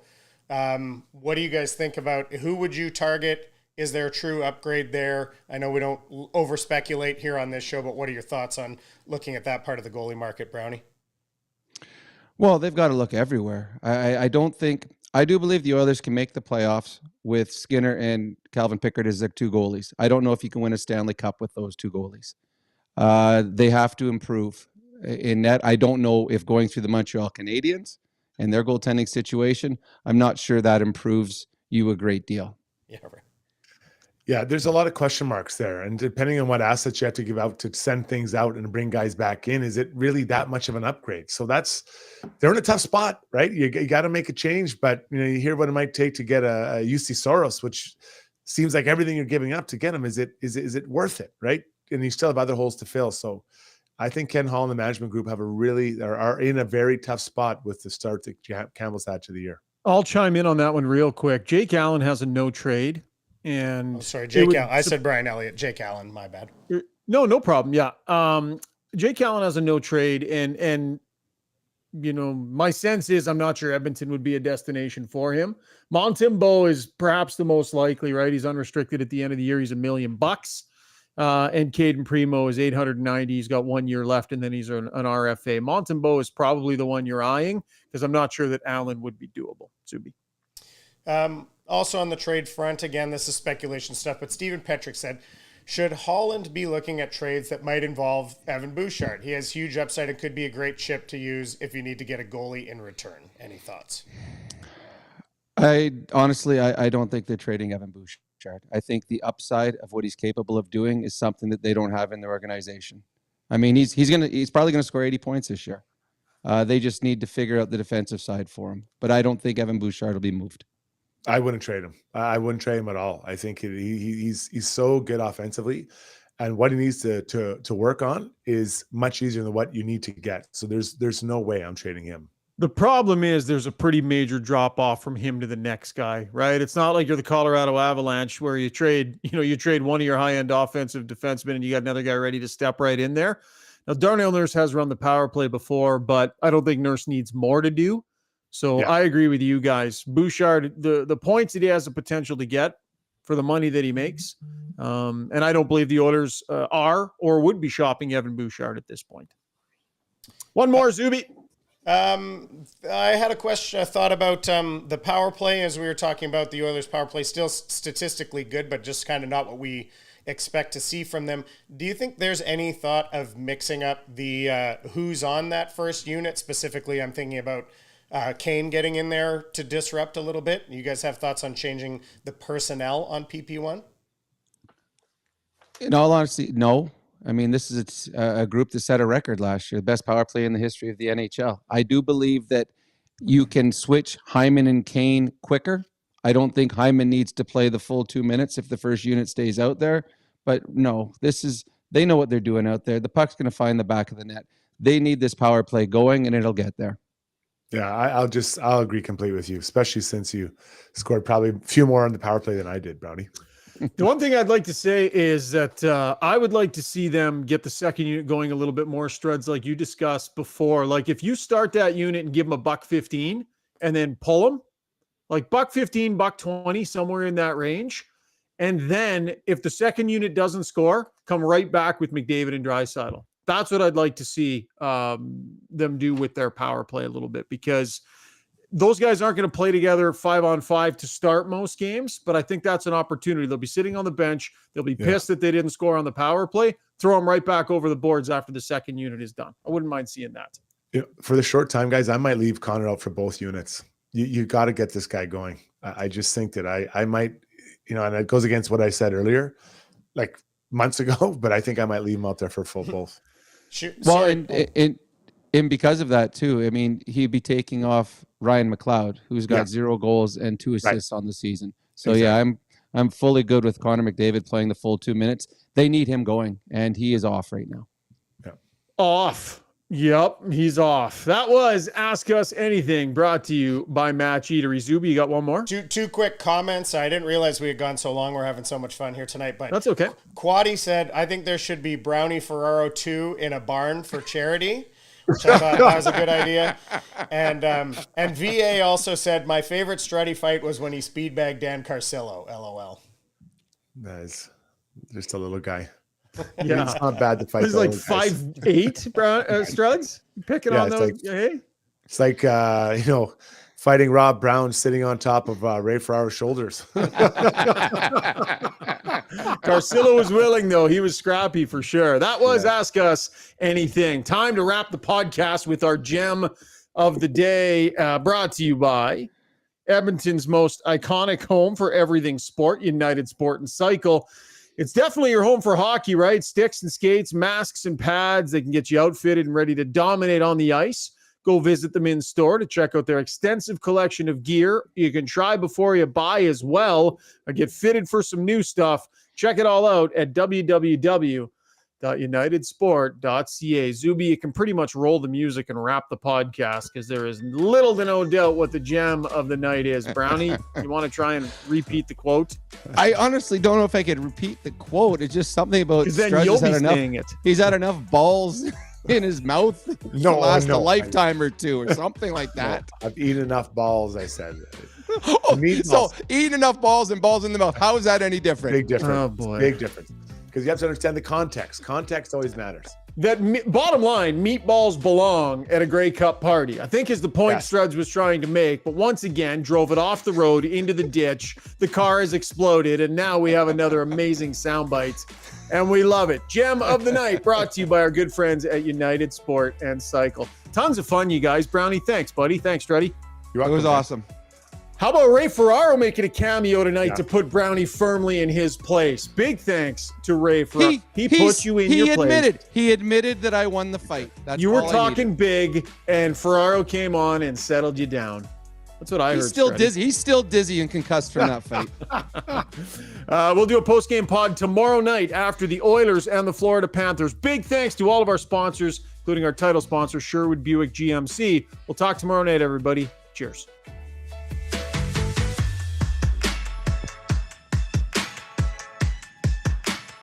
What do you guys think about who would you target? Is there a true upgrade there? I know we don't over speculate here on this show, but what are your thoughts on looking at that part of the goalie market, Brownie? Well, they've got to look everywhere. I do believe the Oilers can make the playoffs with Skinner and Calvin Pickard as their 2 goalies. I don't know if you can win a Stanley Cup with those 2 goalies. They have to improve in net. I don't know if going through the Montreal Canadiens and their goaltending situation, I'm not sure that improves you a great deal. Yeah, right. Yeah, there's a lot of question marks there. And depending on what assets you have to give out to send things out and bring guys back in, is it really that much of an upgrade? So they're in a tough spot, right? You got to make a change, but you hear what it might take to get a UC Soros, which seems like everything you're giving up to get him. Is it worth it, right? And you still have other holes to fill. So I think Ken Hall and the management group are in a very tough spot with the start that Campbell's had to the year. I'll chime in on that one real quick. Jake Allen has a no trade. And Jake Allen. I said Brian Elliott. Jake Allen. My bad. No problem. Yeah. Jake Allen has a no trade, and my sense is I'm not sure Edmonton would be a destination for him. Montembeault is perhaps the most likely, right? He's unrestricted at the end of the year. He's $1 million. And Caden Primo is 890. He's got 1 year left, and then he's an RFA. Montembeault is probably the one you're eyeing because I'm not sure that Allen would be doable. Zuby. Also on the trade front, again, this is speculation stuff, but Stephen Petrick said, should Holland be looking at trades that might involve Evan Bouchard? He has huge upside and could be a great chip to use if you need to get a goalie in return. Any thoughts? I don't think they're trading Evan Bouchard. I think the upside of what he's capable of doing is something that they don't have in their organization. I mean, he's probably going to score 80 points this year. They just need to figure out the defensive side for him. But I don't think Evan Bouchard will be moved. I wouldn't trade him. I wouldn't trade him at all. I think he's so good offensively, and what he needs to work on is much easier than what you need to get. So there's no way I'm trading him. The problem is there's a pretty major drop off from him to the next guy, right? It's not like you're the Colorado Avalanche where you trade one of your high-end offensive defensemen and you got another guy ready to step right in there. Now, Darnell Nurse has run the power play before, but I don't think Nurse needs more to do. So yeah. I agree with you guys. Bouchard, the points that he has the potential to get for the money that he makes. And I don't believe the Oilers are or would be shopping Evan Bouchard at this point. One more, Zuby. I had a question. I thought about the power play as we were talking about the Oilers power play. Still statistically good, but just kind of not what we expect to see from them. Do you think there's any thought of mixing up the who's on that first unit? Specifically, I'm thinking about Kane getting in there to disrupt a little bit. You guys have thoughts on changing the personnel on PP1? In all honesty, no. I mean, this is a group that set a record last year, the best power play in the history of the NHL. I do believe that you can switch Hyman and Kane quicker. I don't think Hyman needs to play the full 2 minutes if the first unit stays out there. But no, they know what they're doing out there. The puck's going to find the back of the net. They need this power play going, and it'll get there. Yeah, I'll agree completely with you, especially since you scored probably a few more on the power play than I did, Brownie. The one thing I'd like to say is that I would like to see them get the second unit going a little bit more, Struds, like you discussed before. Like if you start that unit and give them $1.15 and then pull them, like $1.15, $1.20, somewhere in that range. And then if the second unit doesn't score, come right back with McDavid and Draisaitl. That's what I'd like to see them do with their power play a little bit, because those guys aren't going to play together 5-on-5 to start most games, but I think that's an opportunity. They'll be sitting on the bench. They'll be pissed that they didn't score on the power play. Throw them right back over the boards after the second unit is done. I wouldn't mind seeing that. Yeah, for the short time, guys, I might leave Connor out for both units. You got to get this guy going. I just think that I might, and it goes against what I said earlier, like months ago, but I think I might leave him out there for full both. Well, and because of that too, I mean, he'd be taking off Ryan McLeod, who's got 0 goals and 2 assists on the season. So exactly. I'm fully good with Connor McDavid playing the full 2 minutes. They need him going, and he is off right now. Off. Yep, he's off. That was Ask Us Anything, brought to you by Match Eatery. Zuby, you got one more? Two quick comments. I didn't realize we had gone so long. We're having so much fun here tonight. But that's okay. Quaddy said, I think there should be Brownie Ferraro 2 in a barn for charity, which I thought that was a good idea. And VA also said, my favorite Strudy fight was when he speedbagged Dan Carcillo, LOL. Nice. Just a little guy. Yeah, it's not bad to fight. He's like 5'8" Struds. Picking on those. Hey, it's like fighting Rob Brown sitting on top of Ray Ferraro's shoulders. Carcillo was willing, though. He was scrappy for sure. That was Ask Us Anything. Time to wrap the podcast with our gem of the day, brought to you by Edmonton's most iconic home for everything sport, United Sport and Cycle. It's definitely your home for hockey, right? Sticks and skates, masks and pads. They can get you outfitted and ready to dominate on the ice. Go visit them in store to check out their extensive collection of gear. You can try before you buy as well, or get fitted for some new stuff. Check it all out at www.unitedsport.ca. Zuby, you can pretty much roll the music and wrap the podcast because there is little to no doubt what the gem of the night is. Brownie, you want to try and repeat the quote? I honestly don't know if I could repeat the quote. It's just something about then you'll be saying it. He's had enough balls in his mouth to last a lifetime or two or something like that. No, I've eaten enough balls, I said. So eating enough balls and balls in the mouth, how is that any different? Big difference. Oh, boy. Big difference. Because you have to understand the context. Context always matters. Bottom line, meatballs belong at a Grey Cup party, I think is the point Struds was trying to make. But once again, drove it off the road into the ditch. The car has exploded, and now we have another amazing soundbite, and we love it. Gem of the night brought to you by our good friends at United Sport and Cycle. Tons of fun, you guys. Brownie, thanks, buddy. Thanks, Struddy. It was awesome. How about Ray Ferraro making a cameo tonight to put Brownie firmly in his place? Big thanks to Ray Ferraro. He put you in your place. He admitted that I won the fight. That's you were talking big, and Ferraro came on and settled you down. That's what I heard. He's still dizzy. He's still dizzy and concussed from that fight. We'll do a post-game pod tomorrow night after the Oilers and the Florida Panthers. Big thanks to all of our sponsors, including our title sponsor, Sherwood Buick GMC. We'll talk tomorrow night, everybody. Cheers.